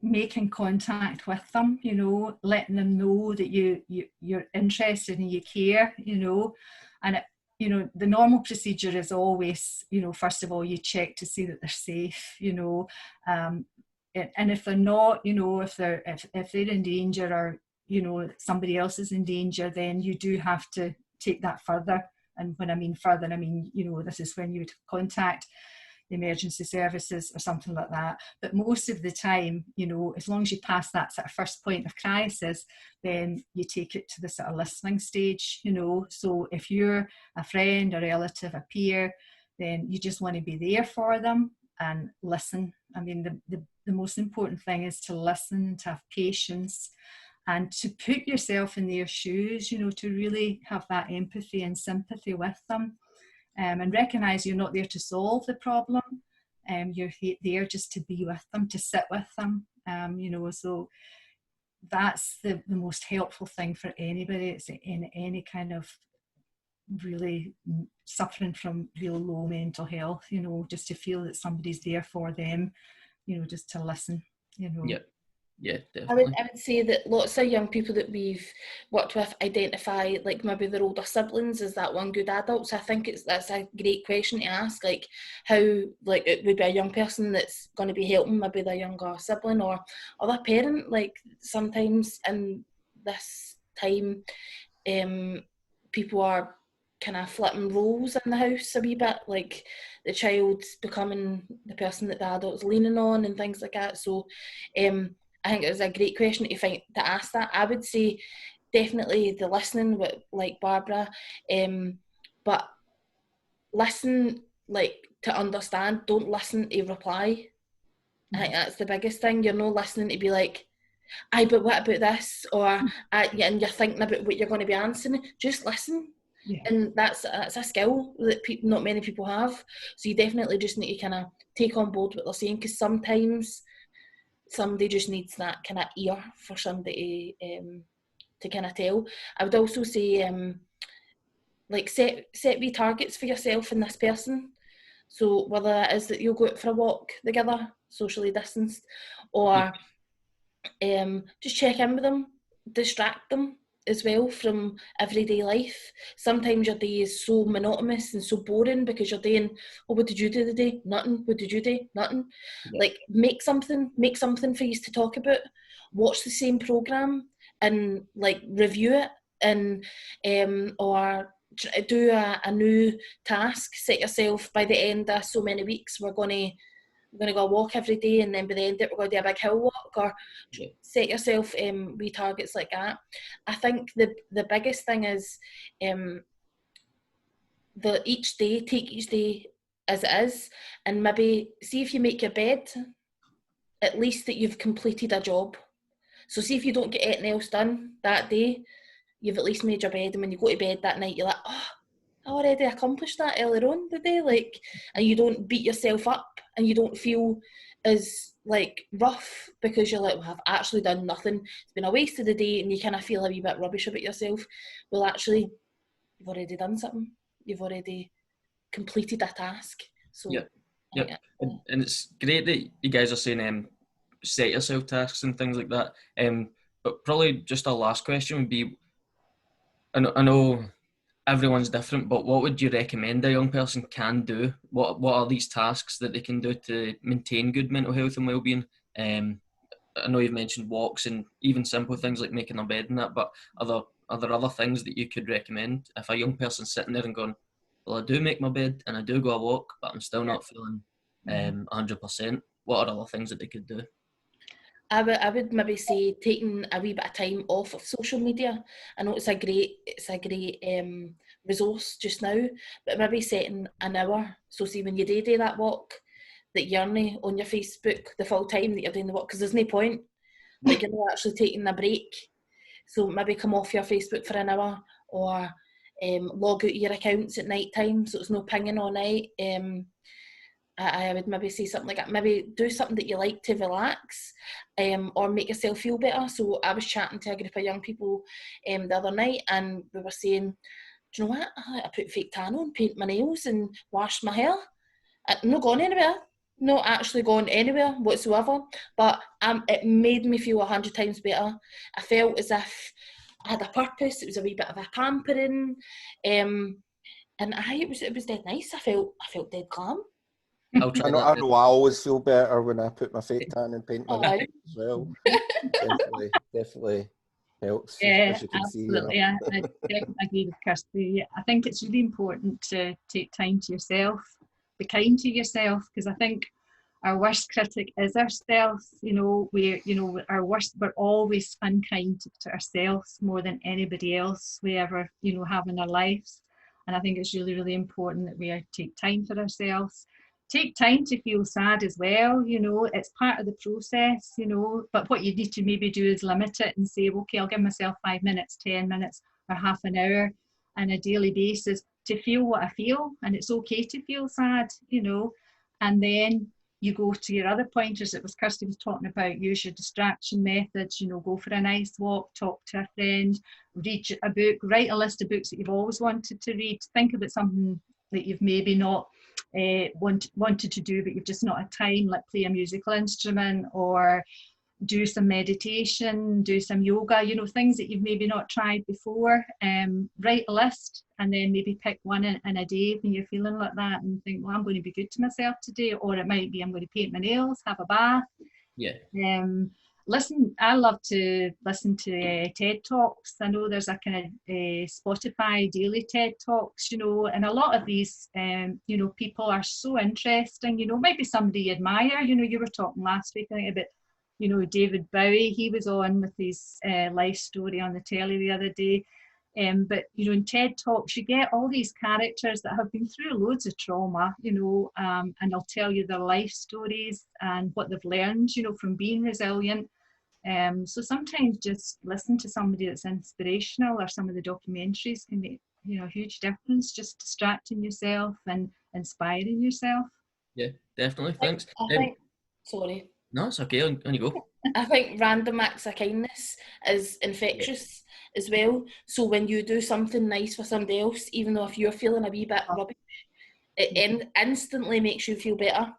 making contact with them, you know, letting them know that you're interested and you care, you know. And you know, the normal procedure is always, you know, first of all you check to see that they're safe, you know, and if they're not, you know, if they're in danger, or, you know, somebody else is in danger, then you do have to take that further. And when I mean further, I mean, you know, this is when you would contact the emergency services or something like that. But most of the time, you know, as long as you pass that sort of first point of crisis, then you take it to the sort of listening stage, you know. So if you're a friend, a relative, a peer, then you just want to be there for them and listen. I mean, the most important thing is to listen, to have patience, and to put yourself in their shoes, you know, to really have that empathy and sympathy with them. And recognise you're not there to solve the problem. You're there just to be with them, to sit with them. You know, so that's the most helpful thing for anybody. It's in any kind of really suffering from real low mental health, you know, just to feel that somebody's there for them, you know, just to listen, you know. Yeah. Yeah, definitely. I would say that lots of young people that we've worked with identify like maybe their older siblings as that one good adult. So I think that's a great question to ask, like how like it would be a young person that's going to be helping maybe their younger sibling or other parent. Like sometimes in this time, people are kind of flipping roles in the house a wee bit, like the child's becoming the person that the adult's leaning on and things like that. So I think it was a great question to ask that. I would say definitely the listening with like Barbara, but listen like to understand, don't listen to reply. I think that's the biggest thing. You're not listening to be like, aye, but what about this? Or and you're thinking about what you're going to be answering. Just listen. Yeah. And that's a skill that not many people have. So you definitely just need to kind of take on board what they're saying, because sometimes somebody just needs that kind of ear for somebody to kind of tell. I would also say like set wee targets for yourself and this person. So whether it is that you'll go out for a walk together, socially distanced, or just check in with them, distract them as well from everyday life. Sometimes your day is so monotonous and so boring because you're doing, oh, what did you do today? Nothing. What did you do? Nothing. Yeah. Like make something for you to talk about. Watch the same program and like review it, and or do a new task. Set yourself by the end of so many weeks, we're going to go walk every day, and then by the end of it we're going to do a big hill walk, or set yourself wee targets like that. I think the biggest thing is take each day as it is, and maybe see if you make your bed, at least that you've completed a job. So see if you don't get anything else done that day, you've at least made your bed, and when you go to bed that night you're like, oh, I already accomplished that earlier on today, like, and you don't beat yourself up and you don't feel as like rough because you're like, well, I've actually done nothing, it's been a waste of the day, and you kind of feel a wee bit rubbish about yourself. Well, actually, you've already done something, you've already completed a task. So yep. And it's great that you guys are saying set yourself tasks and things like that, but probably just our last question would be, I know everyone's different, but what would you recommend a young person can do? What are these tasks that they can do to maintain good mental health and well-being? I know you've mentioned walks and even simple things like making their bed and that, but are there other things that you could recommend if a young person's sitting there and going, well, I do make my bed and I do go a walk, but I'm still not feeling 100%. What are other things that they could do? I would maybe say taking a wee bit of time off of social media. I know it's a great resource just now, but maybe setting an hour. So see when you do that walk, that you're not on your Facebook the full time that you're doing the walk, because there's no point. Like you're not actually taking a break. So maybe come off your Facebook for an hour, or log out your accounts at night time so it's no pinging all night. I would maybe say something like that. Maybe do something that you like to relax, or make yourself feel better. So I was chatting to a group of young people the other night, and we were saying, do you know what? I put fake tan on, paint my nails and wash my hair. I'm not going anywhere. Not actually going anywhere whatsoever. But it made me feel 100 times better. I felt as if I had a purpose. It was a wee bit of a pampering. And it was dead nice. I felt dead calm. I'll try I that. I always feel better when I put my fake tan and paint my nails as well. Definitely helps. Yeah, as you can absolutely. See, I definitely agree with Kirsty. I think it's really important to take time to yourself, be kind to yourself, because I think our worst critic is ourselves. We're always unkind to ourselves more than anybody else we ever have in our lives. And I think it's really, really important that we take time for ourselves. Take time to feel sad as well, it's part of the process, but what you need to maybe do is limit it and say, okay, I'll give myself 5 minutes, 10 minutes or half an hour on a daily basis to feel what I feel. And it's okay to feel sad, and then you go to your other pointers that Kirsty was talking about. Use your distraction methods, go for a nice walk, talk to a friend, read a book, write a list of books that you've always wanted to read. Think about something that you've maybe not wanted to do, but you've just not had time, like play a musical instrument or do some meditation, do some yoga, you know, things that you've maybe not tried before. Write a list and then maybe pick one in a day when you're feeling like that and think, well, I'm going to be good to myself today. Or it might be I'm going to paint my nails, have a bath. Yeah. I love to listen to TED Talks. I know there's a kind of Spotify daily TED Talks, you know, and a lot of these, you know, people are so interesting, you know, maybe somebody you admire, you know, you were talking last week, I think, about, you know, David Bowie. He was on with his life story on the telly the other day. But, you know, in TED Talks, you get all these characters that have been through loads of trauma, you know, and they'll tell you their life stories and what they've learned, you know, from being resilient. So sometimes just listen to somebody that's inspirational, or some of the documentaries can make, you know, a huge difference, just distracting yourself and inspiring yourself. Yeah, definitely. Thanks. I think, sorry. No, it's okay. On you go. I think random acts of kindness is infectious as well. So when you do something nice for somebody else, even though if you're feeling a wee bit rubbish, it instantly makes you feel better.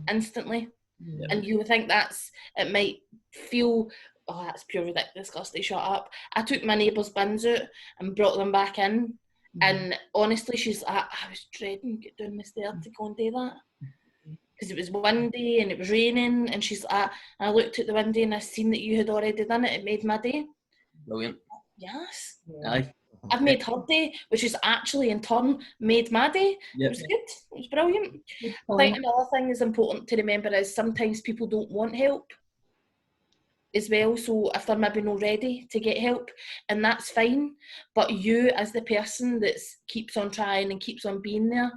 Instantly. Yeah. And you would think it might feel, oh, that's pure disgusting, shut up. I took my neighbour's bins out and brought them back in. And honestly, she's like, I was dreading getting down the stairs to go and do that. Because it was windy and it was raining, and she's like, I looked at the window and I seen that you had already done it. It made my day. Brilliant. Yes. Aye. I've made her day, which is actually in turn made my day. Yep. It was good. It was brilliant. I think another thing is important to remember is sometimes people don't want help as well. So if they're maybe not ready to get help, and that's fine. But you, as the person that keeps on trying and keeps on being there,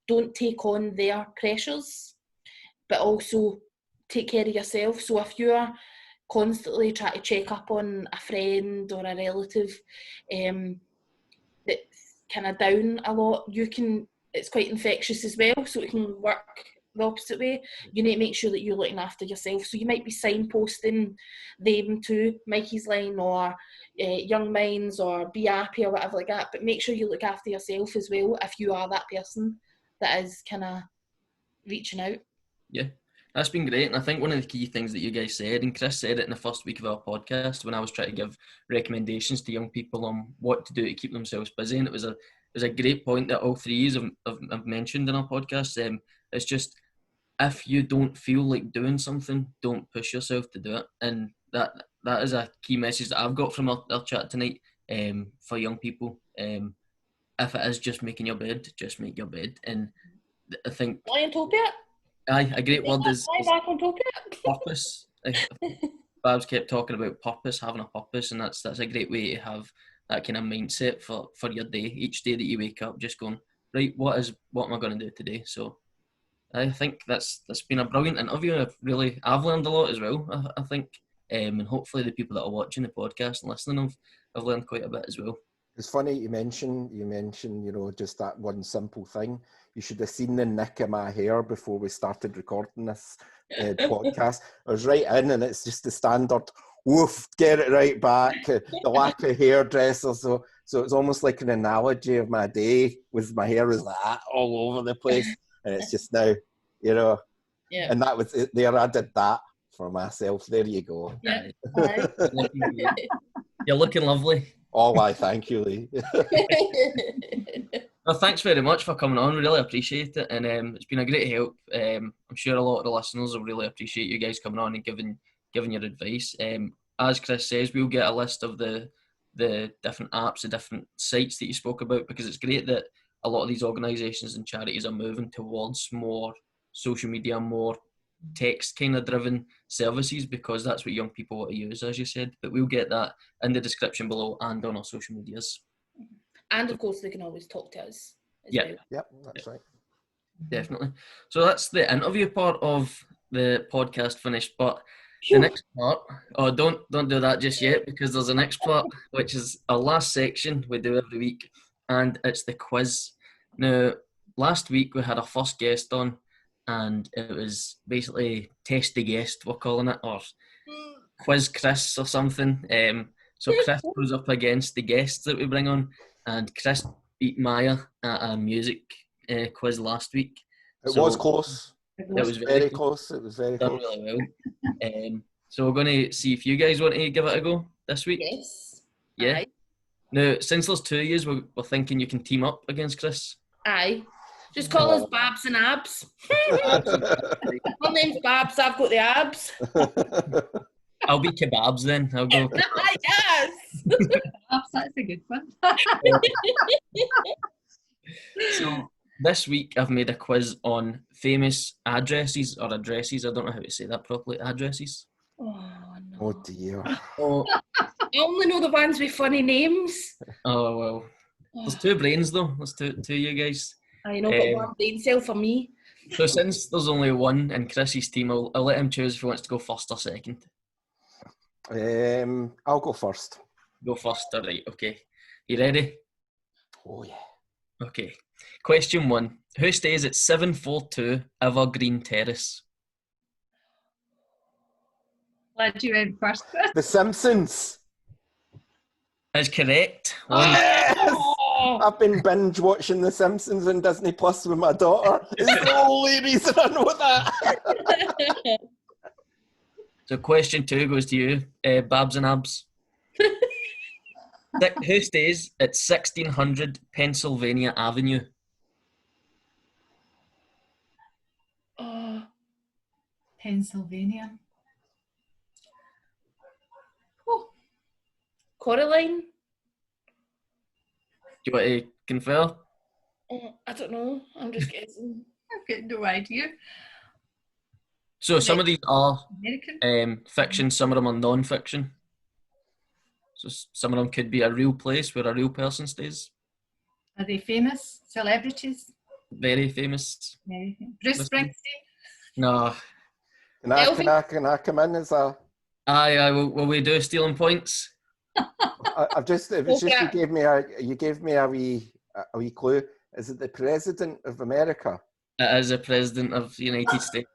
don't take on their pressures, but also take care of yourself. So if you're constantly trying to check up on a friend or a relative that's kind of down a lot, it's quite infectious as well, so it can work the opposite way. You need to make sure that you're looking after yourself. So you might be signposting them to Mikey's Line or Young Minds or Be Happy or whatever like that, but make sure you look after yourself as well if you are that person that is kind of reaching out. Yeah, that's been great. And I think one of the key things that you guys said, and Chris said it in the first week of our podcast when I was trying to give recommendations to young people on what to do to keep themselves busy, and it was a great point that all three of them have mentioned in our podcast. It's just, if you don't feel like doing something, don't push yourself to do it. And that is a key message that I've got from our chat tonight for young people. If it is just making your bed, just make your bed. And I think a great word is purpose. Babs kept talking about purpose, having a purpose, and that's a great way to have that kind of mindset for your day. Each day that you wake up, just going, right, what am I going to do today? So I think that's been a brilliant interview. I've learned a lot as well, I think, and hopefully the people that are watching the podcast and listening have learned quite a bit as well. It's funny you mention, you know, just that one simple thing. You should have seen the nick of my hair before we started recording this podcast. I was right in, and it's just the standard, woof, get it right back, the lack of hairdresser. So it's almost like an analogy of my day, with my hair is like that all over the place. And it's just now, you know, and that was it there. I did that for myself. There you go. Yeah. You're looking lovely. Oh, why, thank you, Lee. Well, thanks very much for coming on. We really appreciate it, and it's been a great help. I'm sure a lot of the listeners will really appreciate you guys coming on and giving your advice. As Chris says, we'll get a list of the different apps, the different sites that you spoke about, because it's great that a lot of these organisations and charities are moving towards more social media, more text kind of driven services, because that's what young people want to use, as you said. But we'll get that in the description below and on our social medias. And of course, they can always talk to us. Yep, that's right. Definitely. So that's the interview part of the podcast finished. But the next part, don't do that just yet, because there's a next part, which is our last section we do every week, and it's the quiz. Now, last week we had our first guest on, and it was basically Test the Guest, we're calling it, or Quiz Chris or something. So Chris goes up against the guests that we bring on, and Chris beat Maya at a music quiz last week. It was close. It was very close. It was very done close. really well. So we're going to see if you guys want to give it a go this week. Yes. Yeah. Aye. Now, since there's two of yous, we're thinking you can team up against Chris. Aye. Just call us Babs and Abs. My name's Babs, I've got the abs. I'll be kebabs then. I'll go. Yes! That's a good one. So this week I've made a quiz on famous addresses or addresses. I don't know how to say that properly. Addresses. Oh, no. Oh dear. Oh, I only know the ones with funny names. oh well. There's two brains though. There's two of you guys. I know, but one brain cell for me. So since there's only one in Chrissy's team, I'll let him choose if he wants to go first or second. I'll go first. Go first, all right, okay. You ready? Oh yeah. Okay. Question 1. Who stays at 742 Evergreen Terrace? Glad you went first. The Simpsons. Is correct. Yes! Oh, I've been binge watching The Simpsons on Disney Plus with my daughter. It's the only reason I know that. So question 2 goes to you, Babs and Abs. Who stays at 1600 Pennsylvania Avenue? oh. Pennsylvania. Coraline? Do you want to confer? Oh, I don't know. I'm just guessing. I've got no idea. So some of these are American? fiction, some of them are non-fiction. So some of them could be a real place where a real person stays. Are they famous? Celebrities? Very famous. Very famous. Bruce Springsteen? No. Can I come in as a... Aye, will we do stealing points? I've just... It was just you gave me a wee clue. Is it the President of America? It is the President of the United States.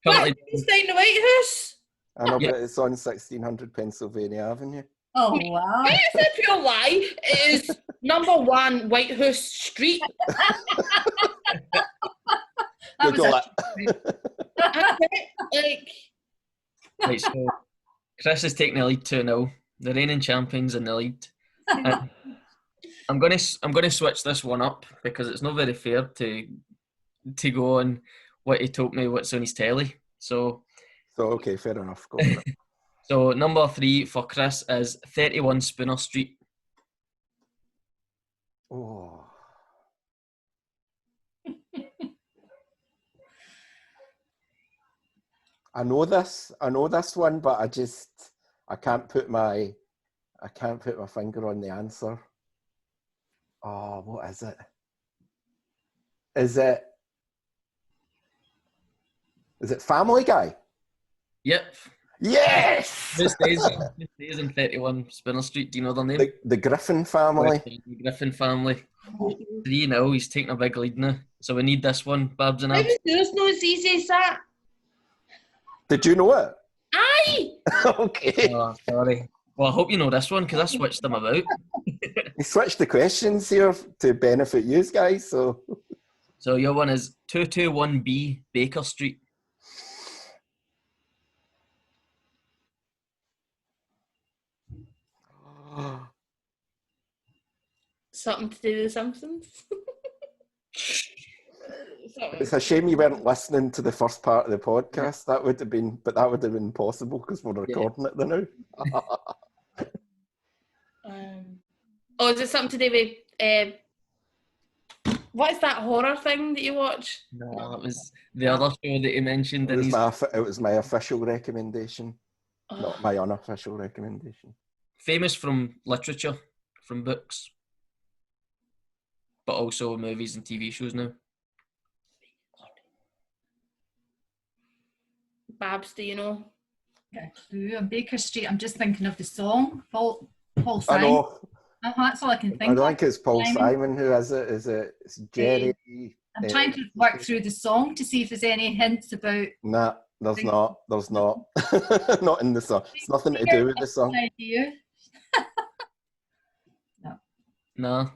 What? He's staying in the White House? I know, Yeah. but it's on 1600 Pennsylvania Avenue. Oh, wow. It's a pure lie. It is number 1 White House Street. That Google was it. Right, so Chris is taking the lead 2-0. The reigning champions in the lead. And I'm gonna switch this one up because it's not very fair to go on what he told me what's on his telly. So Okay, fair enough. Go for it. so number 3 for Chris is 31 Spooner Street. Oh. I know this one, but I can't put my finger on the answer. Oh, what is it? Is it Family Guy? Yep. Yes! Who stays in 31 Spooner Street? Do you know their name? The Griffin family. The Griffin family. 3-0. He's taking a big lead now. So we need this one, Babs and Abs. There's no as easy as that. Did you know it? Aye! Okay. Oh, sorry. Well, I hope you know this one because I switched them about. We switched the questions here to benefit you guys, so... So your one is 221B Baker Street. Something to do with The Simpsons? It's a shame you weren't listening to the first part of the podcast. That would have been possible because we're recording it now. Oh, is it something to do with what is that horror thing that you watch? No, it was the other show that you mentioned. It was my official recommendation, not my unofficial recommendation. Famous from literature, from books, but also movies and TV shows now. Babs, do you know? On Baker Street, I'm just thinking of the song. Paul I Simon. know. That's all I can think I of. don't think it's Paul Simon who is it. It's Jerry. I'm trying to work through the song to see if there's any hints about... Nah, there's not. There's not. Not in the song. It's nothing to do with the song. Idea. No.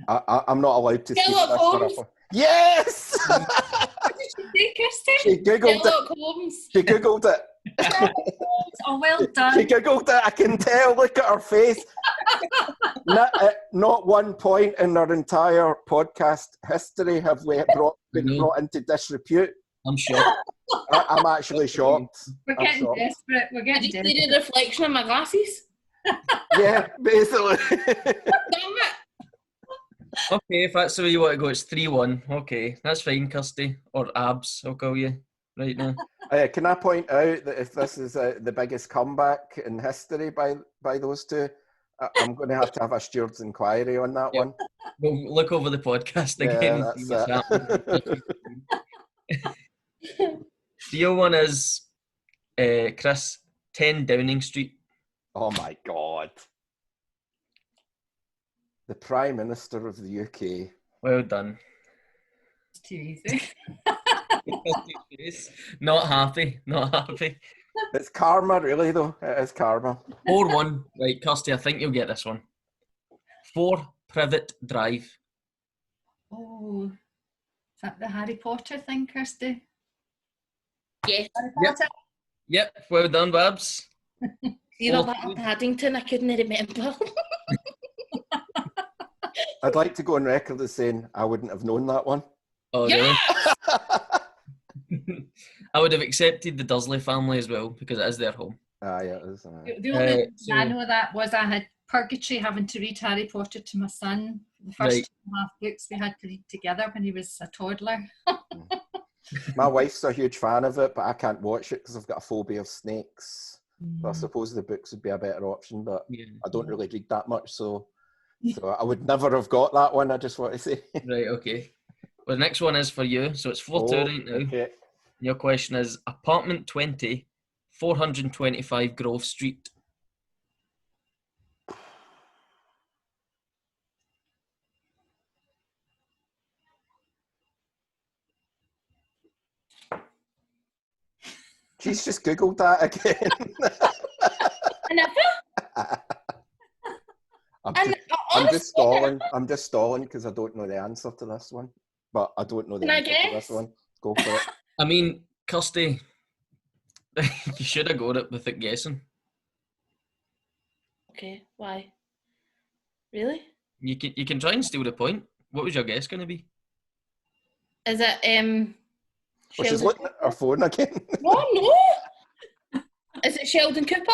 I'm not allowed to speak Sherlock Holmes. this. Yes! What did you say, Kirsty? She googled Sherlock it. Holmes. She googled it. Oh, well She done. giggled it, I can tell. Look at her face. Not one point in our entire podcast history have we been brought into disrepute. I'm shocked. I'm actually shocked. We're I'm getting shocked. desperate. We're Did getting you desperate. see the reflection of my glasses? Yeah, basically. Damn it! Okay, if that's the way you want to go, it's 3-1. Okay, that's fine, Kirsty. Or Abs, I'll call you right now. Can I point out that if this is the biggest comeback in history by those two, I'm going to have a steward's inquiry on that Yep. one. We'll look over the podcast again Yeah, and see that's what's it. happening. The other one is Chris, 10 Downing Street. Oh my God. The Prime Minister of the UK. Well done. It's too easy. Not happy. It's karma, really, though. It is karma. 4-1. Right, Kirsty, I think you'll get this one. 4 Privet Drive. Oh, is that the Harry Potter thing, Kirsty? Yes. Harry Yep. Potter? Yep, well done, Babs. See the Battle Paddington, I couldn't remember. I'd like to go on record as saying I wouldn't have known that one. Oh, Yeah! really? I would have accepted the Dursley family as well because it is their home. Yeah, it is. The only so- I know that was I had purgatory having to read Harry Potter to my son. The first Right. 2.5 books we had to read together when he was a toddler. My wife's a huge fan of it, but I can't watch it because I've got a phobia of snakes. So I suppose the books would be a better option, but Yeah. I don't really read that much, so I would never have got that one, I just want to say. Right, okay. Well, the next one is for you. So it's 4-2 right now. Okay. Your question is apartment 20, 425 Grove Street. She's just Googled that again. I'm just stalling. I'm just stalling because I don't know the answer to this one. But I don't know the Can I answer to guess? this one. Go for it. I mean, Kirsty, you should have got it with it guessing. Okay, why? Really? You can try and steal the point. What was your guess going to be? Is it Well, she's Sheldon looking at her phone again. No. Is it Sheldon Cooper?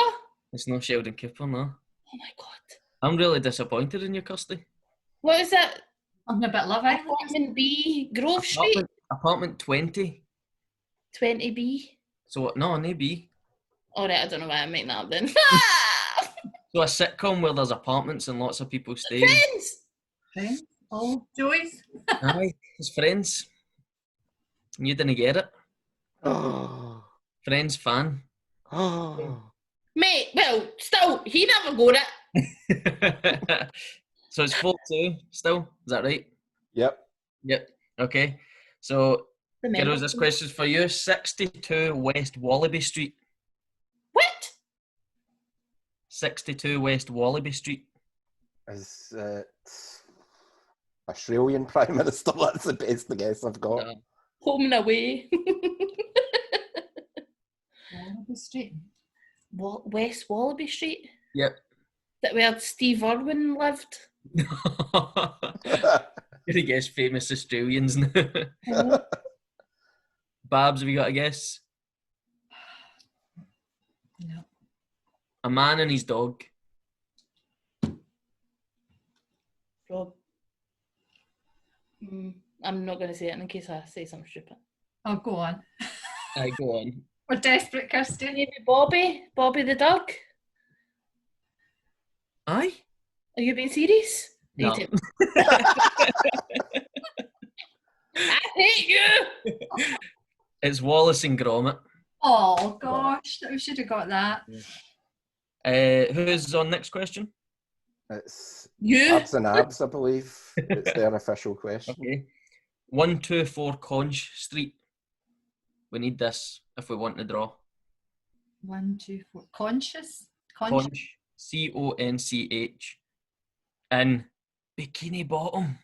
It's not Sheldon Cooper, no. Oh my God. I'm really disappointed in you, Kirsty. What is it? I'm a bit Love Island. Apartment B, Grove Street, Apartment 20. 20B. So, no, no B. Alright, I don't know why I'm making that up then. So a sitcom where there's apartments and lots of people stay. Friends! Friends? Oh, Joey's? Aye, his friends. You didn't get it. Oh. Friends fan. Oh. Mate, well, still, he never got it. So it's 4-2 still. Is that right? Yep. Yep. Okay. So, Remember. Girls, this question's for you. 62 West Wallaby Street. What? 62 West Wallaby Street. Is it Australian Prime Minister? That's the best guess I've got. No. Home and away. Wallaby Street. West Wallaby Street? Yep. That where Steve Irwin lived? Gonna guess famous Australians now. Oh. Babs, have you got a guess? No. A man and his dog. Rob. I'm not going to say it in case I say something stupid. Oh, go on. Aye, go on. We're desperate, Kirsty. Maybe Bobby the dog. Aye? Are you being serious? No. You I hate you. It's Wallace and Gromit. Oh, gosh. We should have got that. Who's on next question? It's You. Abs and Abs, I believe. It's their official question. Okay. 124 Conch Street. We need this if we want to draw. 1, 2, 4. Conscious? Conch. Conch. In Bikini Bottom.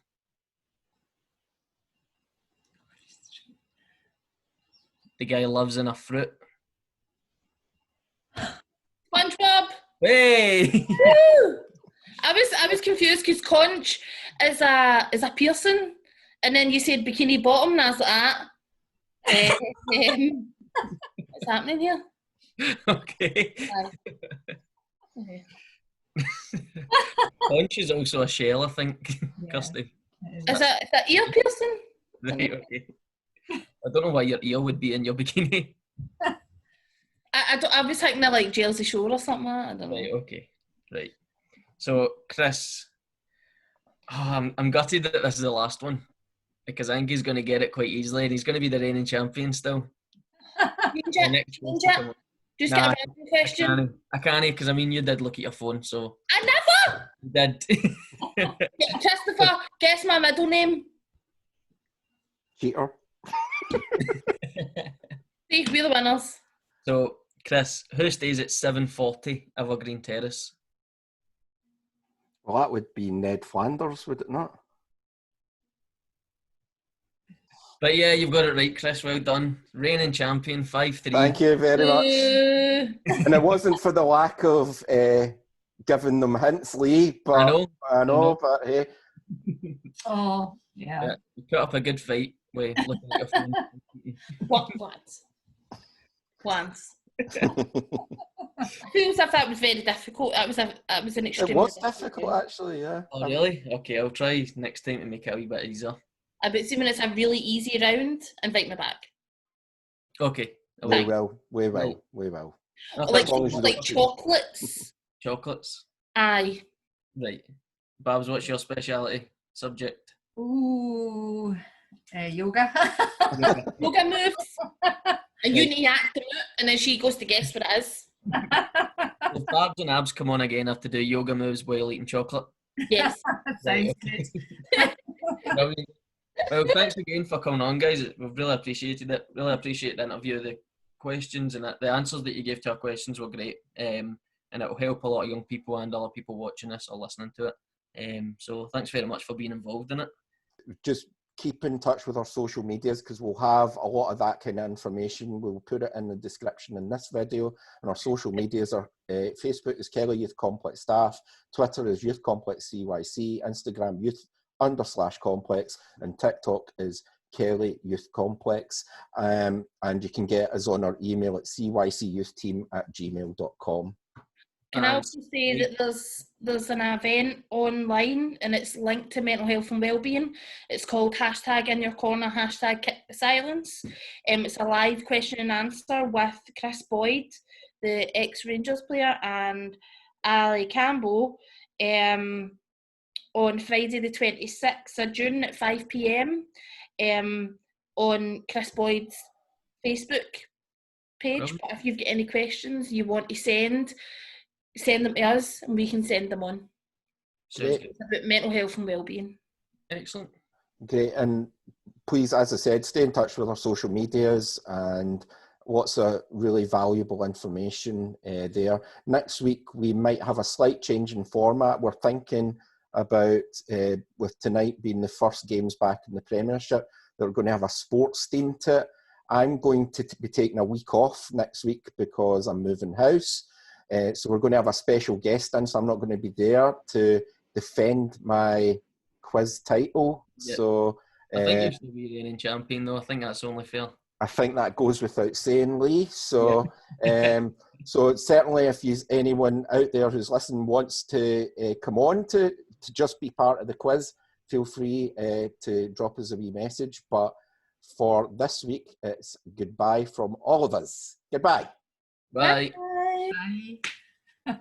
The guy lives in a fruit. Hey! Woo! I was confused because conch is a piercing, and then you said bikini bottom, and I was like, what's happening here? Okay. Okay. Conch is also a shell, I think, Yeah. Kirsty. Is that ear piercing? Right, okay. I don't know why your ear would be in your bikini. I was thinking of like Jersey Shore or something. I don't know. Right, okay. Right. So, Chris, I'm gutted that this is the last one because I think he's going to get it quite easily and he's going to be the reigning champion still. Change it. Just get a random question. I can't because I mean you did look at your phone, so I never! you did. Yeah, Christopher, guess my middle name. Cheater. See, we're the winners. So, Chris, who stays at 740 Evergreen Terrace? Well, that would be Ned Flanders, would it not? But yeah, you've got it right, Chris. Well done. Reigning champion, 5-3. Thank you very much. And it wasn't for the lack of giving them hints, Lee, but I know. But hey. Oh, yeah. You put up a good fight with looking at your phone. Once. I feel as if that was very difficult. That was an extremely It was difficult, actually, yeah. Oh, really? Okay, I'll try next time to make it a wee bit easier. But see, when it's a really easy round, invite me back. Okay. We will. Like chocolates. Chocolates? Aye. Right. Babs, what's your speciality subject? Ooh, yoga. Yoga moves. And you need to act them out, and then she goes to guess what it is. If Babs and Abs come on again, have to do yoga moves while eating chocolate. Yes. Sounds good. Brilliant. Well, thanks again for coming on, guys. We've really appreciated it. Really appreciate the interview. The questions and the answers that you gave to our questions were great. And it will help a lot of young people and other people watching this or listening to it. So thanks very much for being involved in it. Just keep in touch with our social medias because we'll have a lot of that kind of information. We'll put it in the description in this video. And our social medias are Facebook is Kelly Youth Complex Staff, Twitter is Youth Complex CYC, Instagram Youth_Complex, and TikTok is Kelly Youth Complex. And you can get us on our email at cycyouth@gmail.com. Can I also say that there's an event online and it's linked to mental health and wellbeing. It's called #InYourCorner, #Silence. It's a live question and answer with Chris Boyd, the ex-Rangers player, and Ali Campbell on Friday the 26th of June at 5 p.m. On Chris Boyd's Facebook page. But if you've got any questions you want to send them to us and we can send them on. It's about mental health and wellbeing. Excellent. Great. And please, as I said, stay in touch with our social medias and lots of really valuable information there. Next week, we might have a slight change in format. We're thinking about, with tonight being the first games back in the Premiership, that we're going to have a sports theme to it. I'm going to be taking a week off next week because I'm moving house. So we're going to have a special guest in, so I'm not going to be there to defend my quiz title. Yep. So I think you should be reigning champion, though. I think that's only fair. I think that goes without saying, Lee. So, so certainly, if anyone out there who's listening wants to come on to just be part of the quiz, feel free to drop us a wee message. But for this week, it's goodbye from all of us. Goodbye. Bye. Bye.